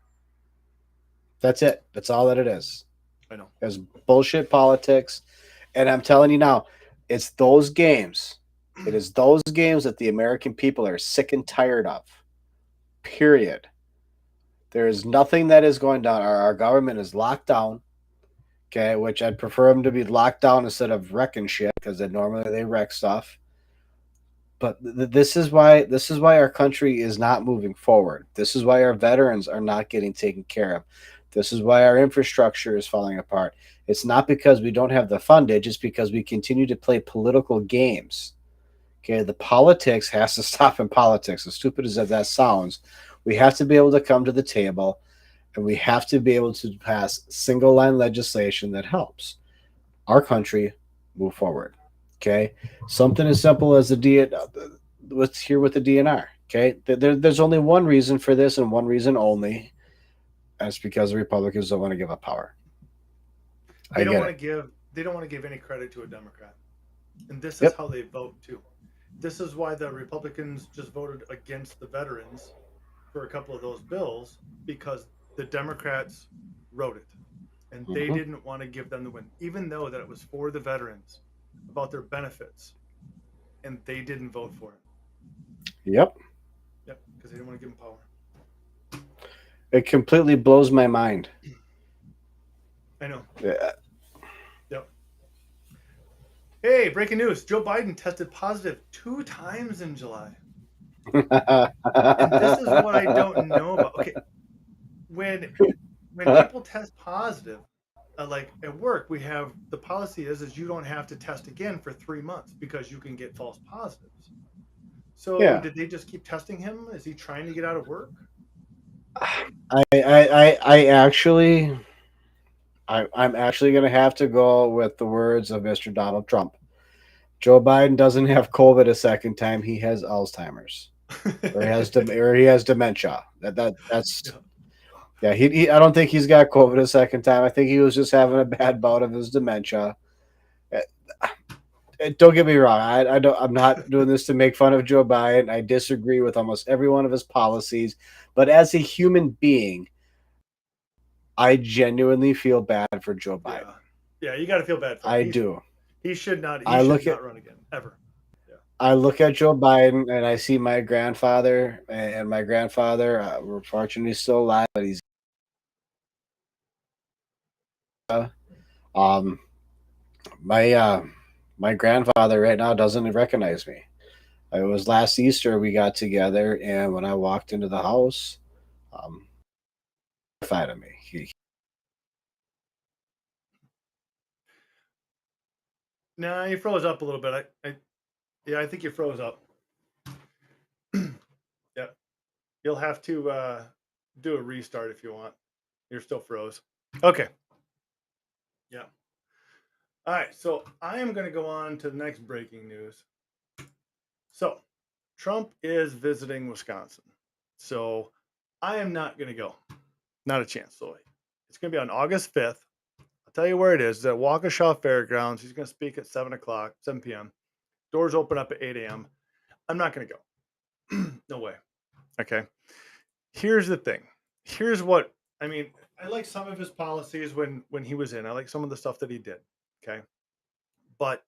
That's it. That's all that it is. I know. It's bullshit politics. And I'm telling you now, it's those games. It is those games that the American people are sick and tired of. Period. There is nothing that is going down. Our government is locked down. Okay, which I'd prefer them to be locked down instead of wrecking shit, because normally they wreck stuff. But this is why our country is not moving forward. This is why our veterans are not getting taken care of. This is why our infrastructure is falling apart. It's not because we don't have the fundage. It's because we continue to play political games. Okay, the politics has to stop in politics. As stupid as that sounds, we have to be able to come to the table, and we have to be able to pass single line legislation that helps our country move forward. Okay, something as simple as what's here with the DNR. Okay, there's only one reason for this, and one reason only. That's because the Republicans don't want to give up power. They don't want to give any credit to a Democrat, and this is how they vote too. This is why the Republicans just voted against the veterans for a couple of those bills, because the Democrats wrote it, and they didn't want to give them the win, even though that it was for the veterans, about their benefits, and they didn't vote for it. Yep, because they didn't want to give them power. It completely blows my mind. I know. Yeah. Yep. Hey, breaking news. Joe Biden tested positive 2 times in July. And this is what I don't know about. Okay. When people test positive, like at work, we have the policy is you don't have to test again for 3 months because you can get false positives. So did they just keep testing him? Is he trying to get out of work? I'm actually going to have to go with the words of Mr. Donald Trump. Joe Biden doesn't have COVID a second time. He has Alzheimer's, or he has dementia. That's yeah. He I don't think he's got COVID a second time. I think he was just having a bad bout of his dementia. Don't get me wrong. I'm not doing this to make fun of Joe Biden. I disagree with almost every one of his policies, but as a human being, I genuinely feel bad for Joe Biden. Yeah, you got to feel bad for him. I do. He should not. He should not run again ever. Yeah. I look at Joe Biden and I see my grandfather, and my grandfather, we're fortunately still alive, but he's my grandfather right now doesn't recognize me. It was last Easter we got together, and when I walked into the house, terrified of me. Nah, you froze up a little bit. I think you froze up. Yeah, you'll have to do a restart if you want. You're still froze. Okay. Yeah. All right. So I am going to go on to the next breaking news. So Trump is visiting Wisconsin. So I am not going to go. Not a chance. So it's going to be on August 5th. I'll tell you where it is. It's at Waukesha Fairgrounds. He's going to speak at 7 p.m. Doors open up at 8 a.m. I'm not going to go. No way. Okay. Here's the thing. Here's what, I mean, I like some of his policies when he was in. I like some of the stuff that he did. Okay. But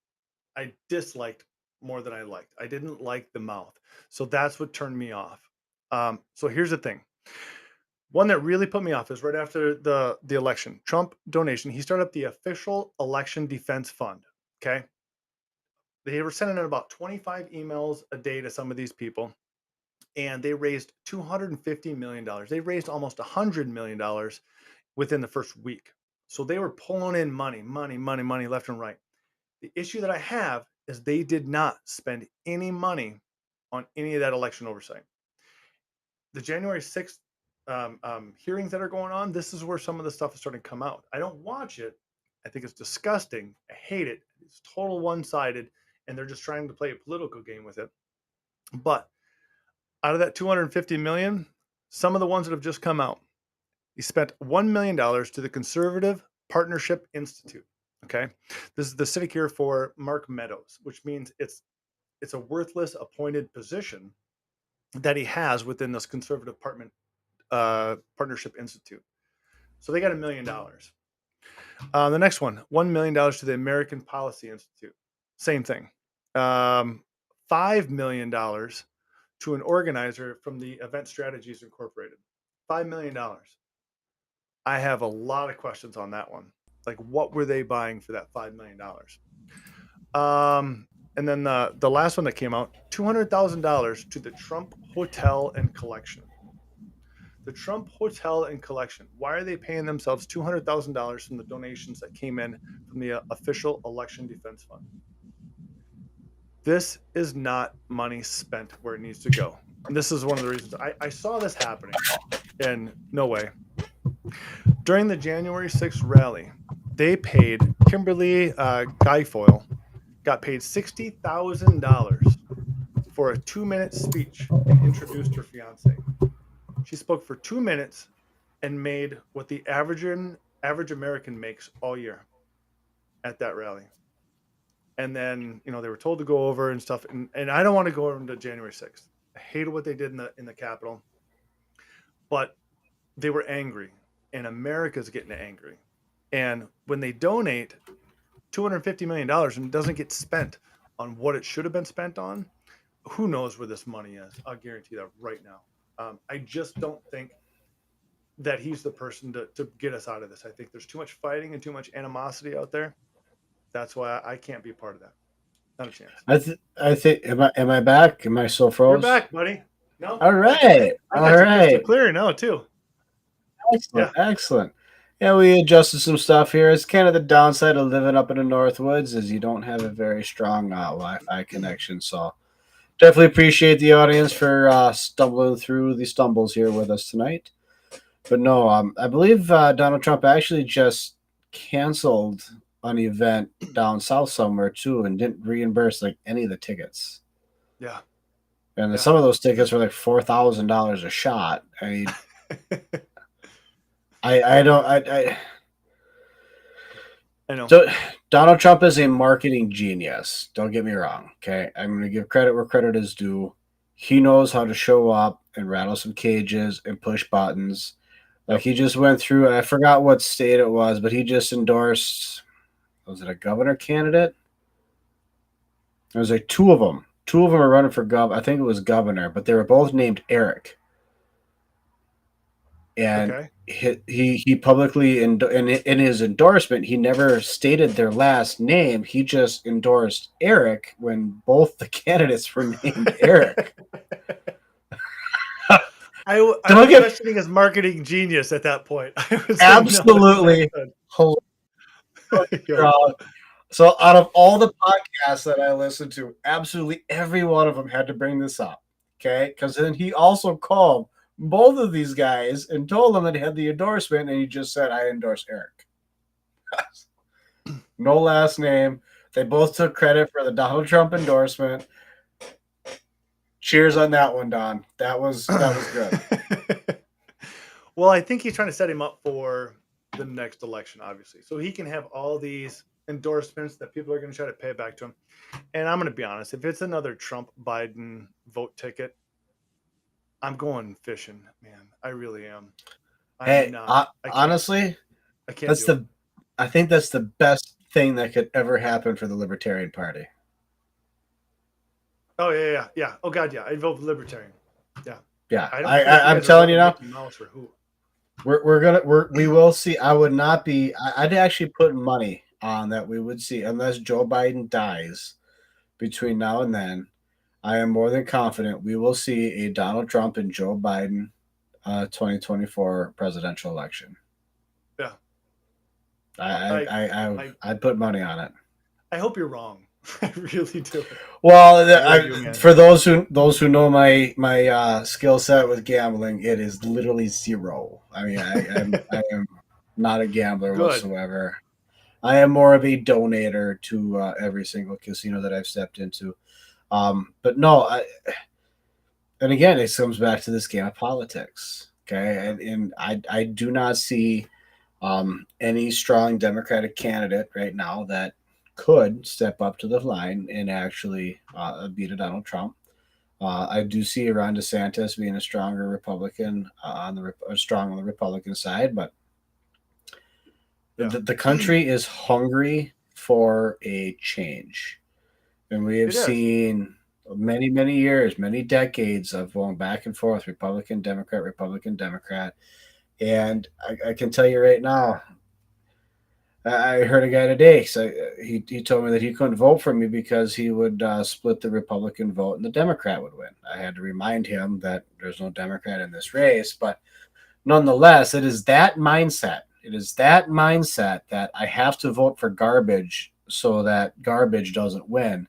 I disliked more than I liked. I didn't like the mouth. So that's what turned me off. So here's the thing. One that really put me off is right after the election, Trump donation. He started up the official election defense fund. Okay. They were sending out about 25 emails a day to some of these people, and they raised $250 million. They raised almost $100 million within the first week. So they were pulling in money left and right. The issue that I have is they did not spend any money on any of that election oversight. The January 6th hearings that are going on, this is where some of the stuff is starting to come out. I don't watch it. I think it's disgusting. I hate it. It's total one-sided, and they're just trying to play a political game with it. But out of that 250 million, some of the ones that have just come out, he spent $1 million to the Conservative Partnership Institute. Okay. This is the sinecure for Mark Meadows, which means it's a worthless appointed position that he has within this Conservative Partnership Institute. So they got $1 million. The next one, $1 million to the American Policy Institute. Same thing. $5 million to an organizer from the Event Strategies Incorporated. $5 million. I have a lot of questions on that one. Like, what were they buying for that $5 million? And then the last one that came out, $200,000 to the Trump Hotel and Collection. The Trump Hotel and Collection. Why are they paying themselves $200,000 from the donations that came in from the official election defense fund? This is not money spent where it needs to go. And this is one of the reasons I saw this happening. And no way. During the January 6th rally, they paid Kimberly Guilfoyle, got paid $60,000 for a 2-minute speech and introduced her fiance. She spoke for 2 minutes and made what the average American makes all year at that rally. And then, they were told to go over and stuff. And I don't want to go over to January 6th. I hated what they did in the Capitol, but they were angry, and America's getting angry. And when they donate $250 million and it doesn't get spent on what it should have been spent on, who knows where this money is? I'll guarantee that right now. I just don't think that he's the person to get us out of this. I think there's too much fighting and too much animosity out there. That's why I can't be a part of that. Not a chance. I think. Am I back? Am I still froze? You're back, buddy. No. All right. I got you crystal clear now too. Excellent. Yeah. Excellent. Yeah, we adjusted some stuff here. It's kind of the downside of living up in the Northwoods is you don't have a very strong Wi-Fi connection. So definitely appreciate the audience for stumbling through the stumbles here with us tonight. But no, I believe Donald Trump actually just canceled an event down south somewhere too and didn't reimburse like any of the tickets. Yeah. And some of those tickets were like $4,000 a shot. I mean, I know. So Donald Trump is a marketing genius. Don't get me wrong. Okay. I'm going to give credit where credit is due. He knows how to show up and rattle some cages and push buttons. Like he just went through, and I forgot what state it was, but he just endorsed, was it a governor candidate? There was like two of them. Two of them are running for I think it was governor, but they were both named Eric. And he publicly, in his endorsement, he never stated their last name. He just endorsed Eric when both the candidates were named Eric. I was questioning his marketing genius at that point. Absolutely. So out of all the podcasts that I listened to, absolutely every one of them had to bring this up. Okay. Because then he also called both of these guys and told them that he had the endorsement, and he just said, I endorse Eric. No last name. They both took credit for the Donald Trump endorsement. Cheers on that one, Don. That was good. Well, I think he's trying to set him up for the next election, obviously. So he can have all these endorsements that people are going to try to pay back to him. And I'm going to be honest, if it's another Trump-Biden vote ticket, I'm going fishing, man. I really am. Honestly, I think that's the best thing that could ever happen for the Libertarian Party. Oh yeah. Oh God, yeah. I'd vote for Libertarian. Yeah. Yeah. I'm telling you now. We will see. I would not be. I'd actually put money on that we would see, unless Joe Biden dies, between now and then, I am more than confident we will see a Donald Trump and Joe Biden 2024 presidential election. Yeah. I, I I, I, I I'd put money on it. I hope you're wrong. I really do. Well, I really do, man. for those who know my skill set with gambling, it is literally zero. I mean, I am not a gambler Good. whatsoever. I am more of a donator to every single casino that I've stepped into. But no, and again, it comes back to this game of politics. Okay, and I do not see any strong Democratic candidate right now that could step up to the line and actually beat a Donald Trump. I do see Ron DeSantis being a stronger Republican strong on the Republican side, but Yeah. the country is hungry for a change, and we have It is. seen many years, many decades of going back and forth, Republican Democrat, and I can tell you right now, I heard a guy today. So he told me that he couldn't vote for me because he would split the Republican vote and the Democrat would win. I had to remind him that there's no Democrat in this race, but nonetheless, it is that mindset. It is that mindset that I have to vote for garbage so that garbage doesn't win.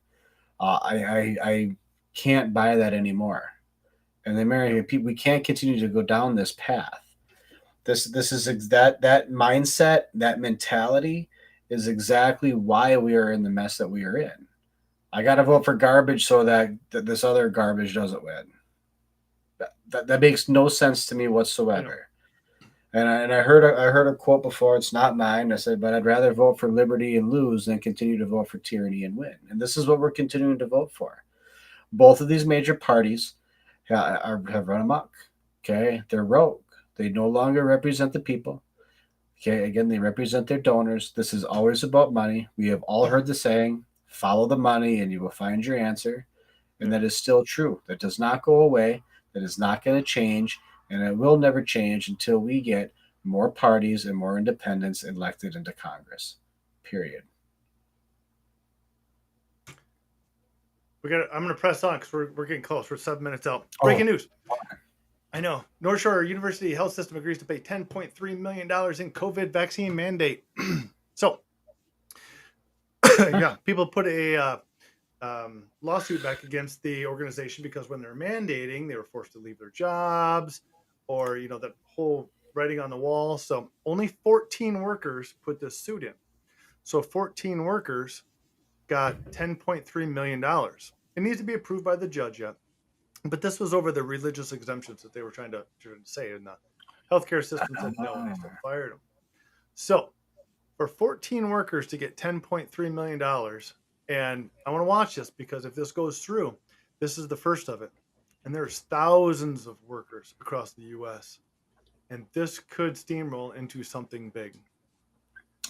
I can't buy that anymore. And the American people, we can't continue to go down this path. This is that mindset, that mentality is exactly why we are in the mess that we are in. I got to vote for garbage so that this other garbage doesn't win. That makes no sense to me I know. whatsoever. And I heard a quote before. It's not mine. I said, but I'd rather vote for liberty and lose than continue to vote for tyranny and win. And this is what we're continuing to vote for. Both of these major parties have run amok. Okay, they're rogue. They no longer represent the people. Okay, again, they represent their donors. This is always about money. We have all heard the saying, follow the money and you will find your answer. And Yeah. that is still true. That does not go away. That is not going to change. And it will never change until we get more parties and more independents elected into Congress. Period. I'm going to press on because we're getting close. We're 7 minutes out. Oh, Breaking news. I know. North Shore University Health System agrees to pay $10.3 million in COVID vaccine mandate. So, yeah, people put a lawsuit back against the organization because when they're mandating, they were forced to leave their jobs or, that whole writing on the wall. So only 14 workers put this suit in. So 14 workers got $10.3 million. It needs to be approved by the judge yet. But this was over the religious exemptions that they were trying to say. And the healthcare system said no, and they still fired them. So for 14 workers to get $10.3 million, and I want to watch this because if this goes through, this is the first of it. And there's thousands of workers across the U.S. And this could steamroll into something big.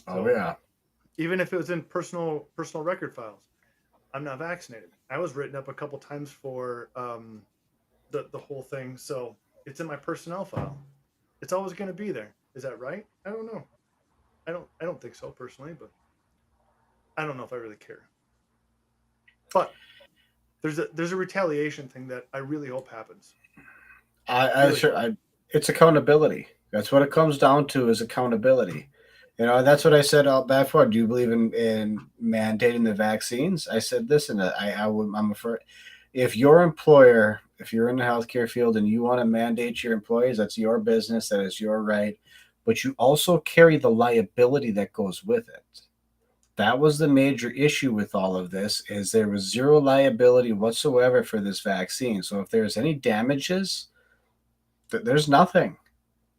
oh yeah. Even if it was in personal record files, I'm not vaccinated. I was written up a couple times for the whole thing, so it's in my personnel file. It's always going to be there. Is that right? I don't know. I don't think so personally, but I don't know if I really care. But there's a retaliation thing that I really hope happens. It's accountability. That's what it comes down to is accountability. That's what I said out back before. Do you believe in mandating the vaccines? I said this, and I'm afraid if your employer, if you're in the healthcare field and you want to mandate your employees, that's your business, that is your right. But you also carry the liability that goes with it. That was the major issue with all of this is there was zero liability whatsoever for this vaccine. So if there's any damages, there's nothing.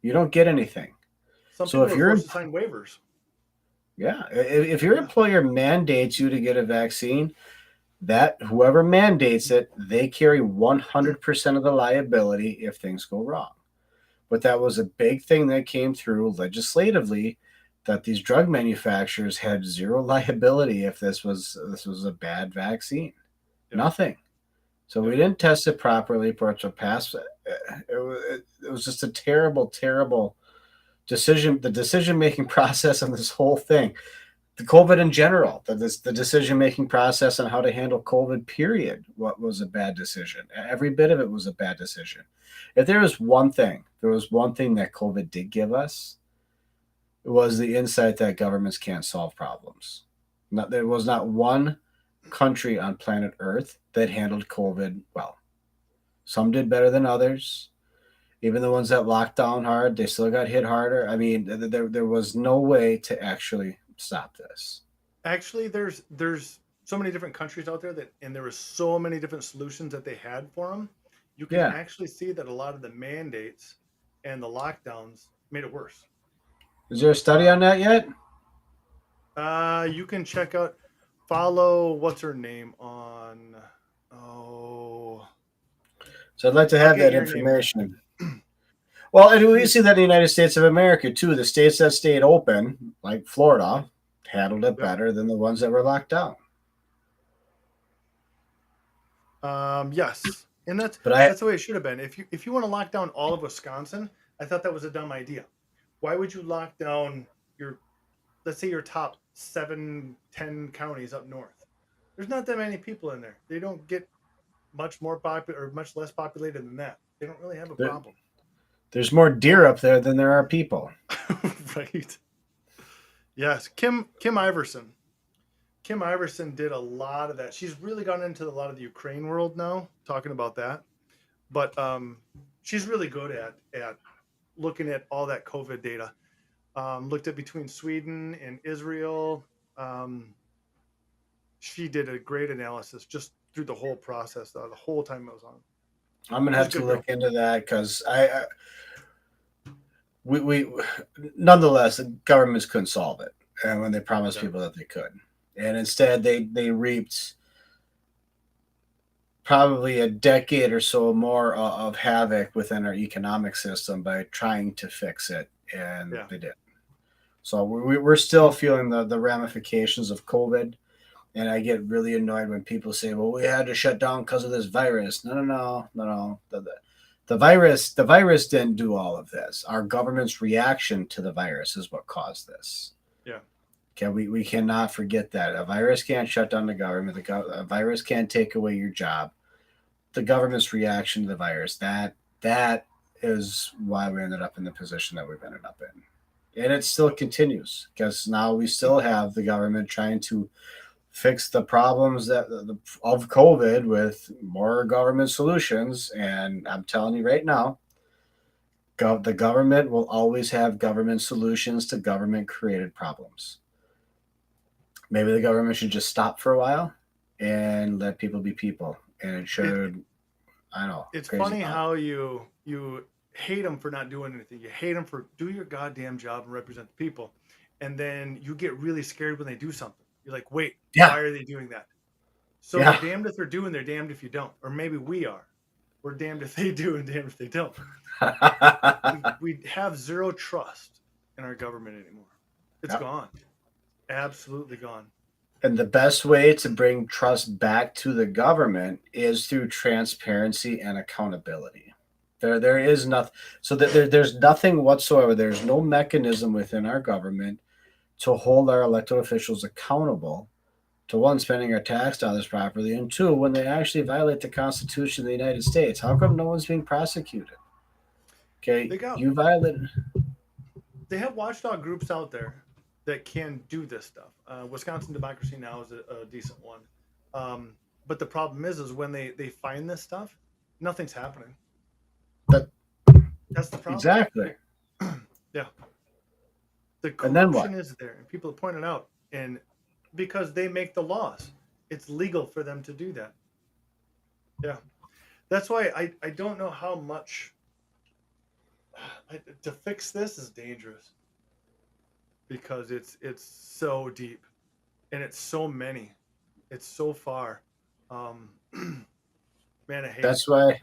You don't get anything. Some So people if are you're forced to sign waivers. yeah, if your employer mandates you to get a vaccine, that whoever mandates it, they carry 100% of the liability if things go wrong. But that was a big thing that came through legislatively that these drug manufacturers had zero liability if this was a bad vaccine. Yeah. Nothing. So we didn't test it properly for it to pass. It was just a terrible decision. The decision making process on this whole thing. the COVID in general, the decision making process on how to handle COVID. Period. What was a bad decision? Every bit of it was a bad decision. If there was one thing, that COVID did give us, it was the insight that governments can't solve problems. There was not one country on planet Earth that handled COVID well. Some did better than others. Even the ones that locked down hard, they still got hit harder. I mean, there was no way to actually stop this. Actually, there's so many different countries out there that, and there were so many different solutions that they had for them. You can Yeah. actually see that a lot of the mandates and the lockdowns made it worse. Is there a study on Um, that yet? you can check out, follow what's her name on. Oh, So I'd like to I'll have get that your name right. information. Well, and we She, see that in the United States of America too. The states that stayed open, like Florida, handled it yep. better than the ones that were locked down. Yes, and But I, that's the way it should have been. If you want to lock down all of Wisconsin, I thought that was a dumb idea. Why would you lock down your, let's say, your top 7, 10 counties up north? There's not that many people in there. They don't get much more popular or much less populated than that. They don't really have a problem. there's more deer up there than there are people. Right. Yes. Kim Iverson. Kim Iverson did a lot of that. She's really gone into a lot of the Ukraine world now, talking about that. But she's really good at looking at all that COVID data. Looked at between Sweden and Israel. Um, she did a great analysis just through the whole process, the whole time it was on. I'm gonna She's have a to good look girl. into that because we nonetheless the governments couldn't solve it, and when they promised Yeah. people that they could, and instead they reaped probably a decade or so more of havoc within our economic system by trying to fix it, and Yeah. they did. So we're still feeling the ramifications of COVID. And I get really annoyed when people say, "Well, we had to shut down because of this virus." No, no, no, no, no. The virus didn't do all of this. Our government's reaction to the virus is what caused this. Yeah. Okay, we cannot forget that a virus can't shut down the government. A virus can't take away your job. The government's reaction to the virus, that is why we ended up in the position that we've ended up in, and it still Yep. continues because now we still have the government trying to fix the problems of COVID with more government solutions. And I'm telling you right now, the government will always have government solutions to government created problems. Maybe the government should just stop for a while and let people be people. And it It should, I know, it's crazy funny thought. how you hate them for not doing anything. You hate them for do your goddamn job and represent the people, and then you get really scared when they do something. You're like, wait, Yeah, why are they doing that? So they're yeah. damned if they're doing, they're damned if you don't. Or maybe we are. We're damned if they do and damned if they don't. We have zero trust in our government anymore. It's Yep. gone. Absolutely gone. And the best way to bring trust back to the government is through transparency and accountability. There is nothing. So that there's nothing whatsoever. There's no mechanism within our government to hold our elected officials accountable to one, spending our tax dollars properly, and two, when they actually violate the Constitution of the United States. How come no one's being prosecuted? Okay, They got you violated. they have watchdog groups out there that can do this stuff. Wisconsin Democracy Now is a decent one. But the problem is when they find this stuff, nothing's happening. But That's the problem. exactly. Yeah, the And then what? corruption is there, and people point it out. And because they make the laws, it's legal for them to do that. Yeah, that's why I don't know how much to fix this is dangerous because it's so deep and it's so many, it's so far. Um, man, I hate it. That's why.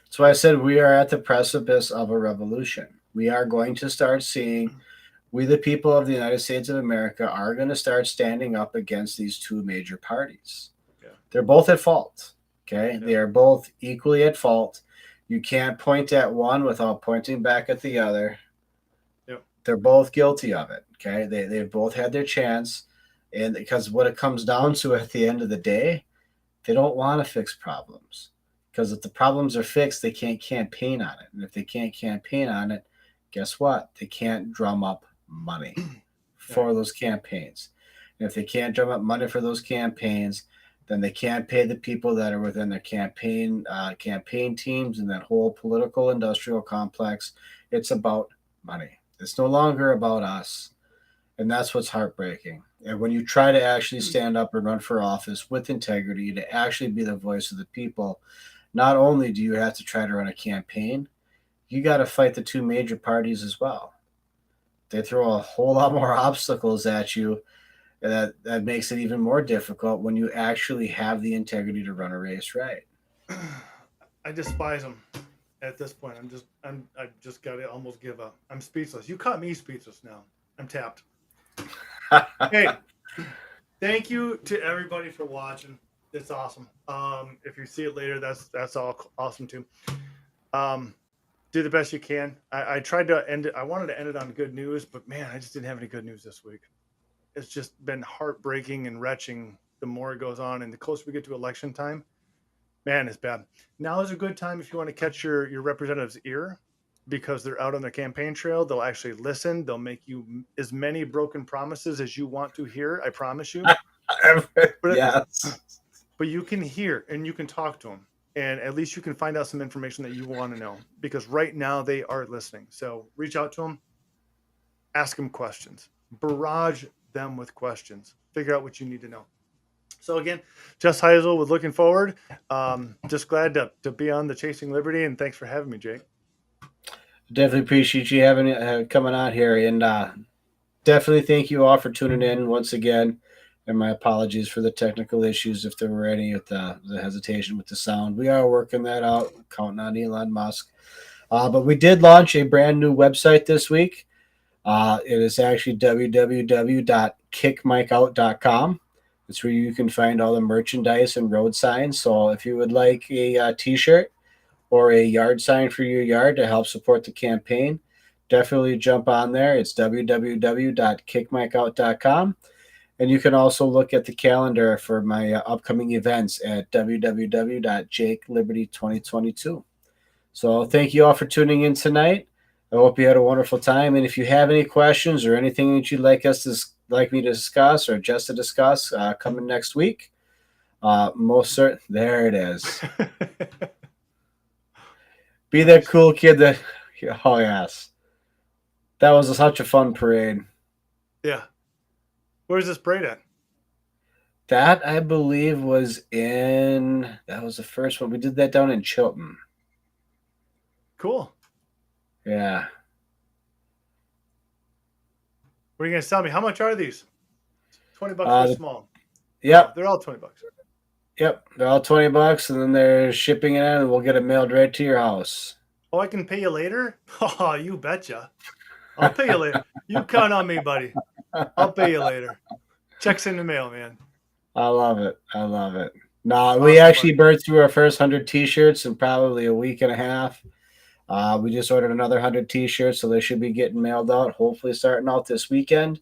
That's why I said we are at the precipice of a revolution. We are going to start seeing. We, the people of the United States of America, are going to start standing up against these two major parties. Yeah, They're both at fault. Okay, yeah, they are both equally at fault. You can't point at one without pointing back at the other. yeah. They're both guilty of it. Okay, they've both had their chance. And because what it comes down to at the end of the day, they don't want to fix problems. Because if the problems are fixed, they can't campaign on it. And if they can't campaign on it, guess what? They can't drum up money for those campaigns. And if they can't drum up money for those campaigns, then they can't pay the people that are within their campaign teams and that whole political industrial complex. It's about money. It's no longer about us. And that's what's heartbreaking. And when you try to actually stand up and run for office with integrity, to actually be the voice of the people, not only do you have to try to run a campaign, you got to fight the two major parties as well. They throw a whole lot more obstacles at you. That makes it even more difficult when you actually have the integrity to run a race right. I despise them at this point. I just got to almost give up. I'm speechless. You caught me speechless now. I'm tapped. Hey, thank you to everybody for watching. It's awesome. If you see it later, that's all awesome too. Do the best you can. I tried to end it. I wanted to end it on good news, but man, I just didn't have any good news this week. It's just been heartbreaking and retching the more it goes on, and the closer we get to election time, man, it's bad. Now is a good time if you want to catch your representative's ear, because they're out on their campaign trail. They'll actually listen. They'll make you as many broken promises as you want to hear. I promise you. Yes. But you can hear and you can talk to them, and at least you can find out some information that you want to know, because right now they are listening. So reach out to them, ask them questions, barrage them with questions, figure out what you need to know. So again, Jess Hisel was looking forward. Just glad to be on the Chasing Liberty, and thanks for having me, Jake. Definitely appreciate you having coming out here, and definitely thank you all for tuning in once again. And my apologies for the technical issues if there were any with the hesitation with the sound. We are working that out, counting on Elon Musk. But we did launch a brand new website this week. It is actually www.kickmikeout.com. It's where you can find all the merchandise and road signs. So if you would like a t-shirt or a yard sign for your yard to help support the campaign, definitely jump on there. It's www.kickmikeout.com. And you can also look at the calendar for my upcoming events at www.jakeliberty2022. So thank you all for tuning in tonight. I hope you had a wonderful time. And if you have any questions or anything that you'd like me to discuss or just to discuss coming next week, most certain, there it is. Be that cool kid that, oh yes. That was such a fun parade. Yeah. Where's this parade at? That, I believe, that was the first one. We did that down in Chilton. Cool. Yeah. What are you going to tell me? How much are these? $20 for small. Yep. Oh, they're all $20. Yep. They're all $20, and then they're shipping it in, and we'll get it mailed right to your house. Oh, I can pay you later? Oh, you betcha. I'll pay you later. You count on me, buddy. I'll pay you later. Check's in the mail, man. I love it. No, awesome, we actually burned through our first 100 T-shirts in probably a week and a half. We just ordered another 100 T-shirts, so they should be getting mailed out, hopefully starting out this weekend.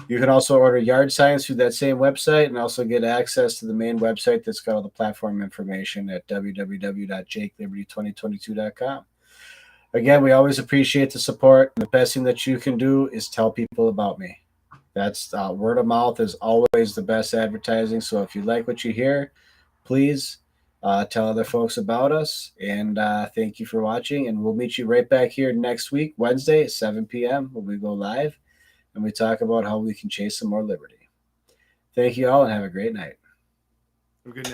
You can also order yard signs through that same website and also get access to the main website that's got all the platform information at www.jakeliberty2022.com. Again, we always appreciate the support. The best thing that you can do is tell people about me. That's word of mouth is always the best advertising. So if you like what you hear, please tell other folks about us. And thank you for watching. And we'll meet you right back here next week, Wednesday at 7 p.m. when we go live and we talk about how we can chase some more liberty. Thank you all and have a great night. Have a good night.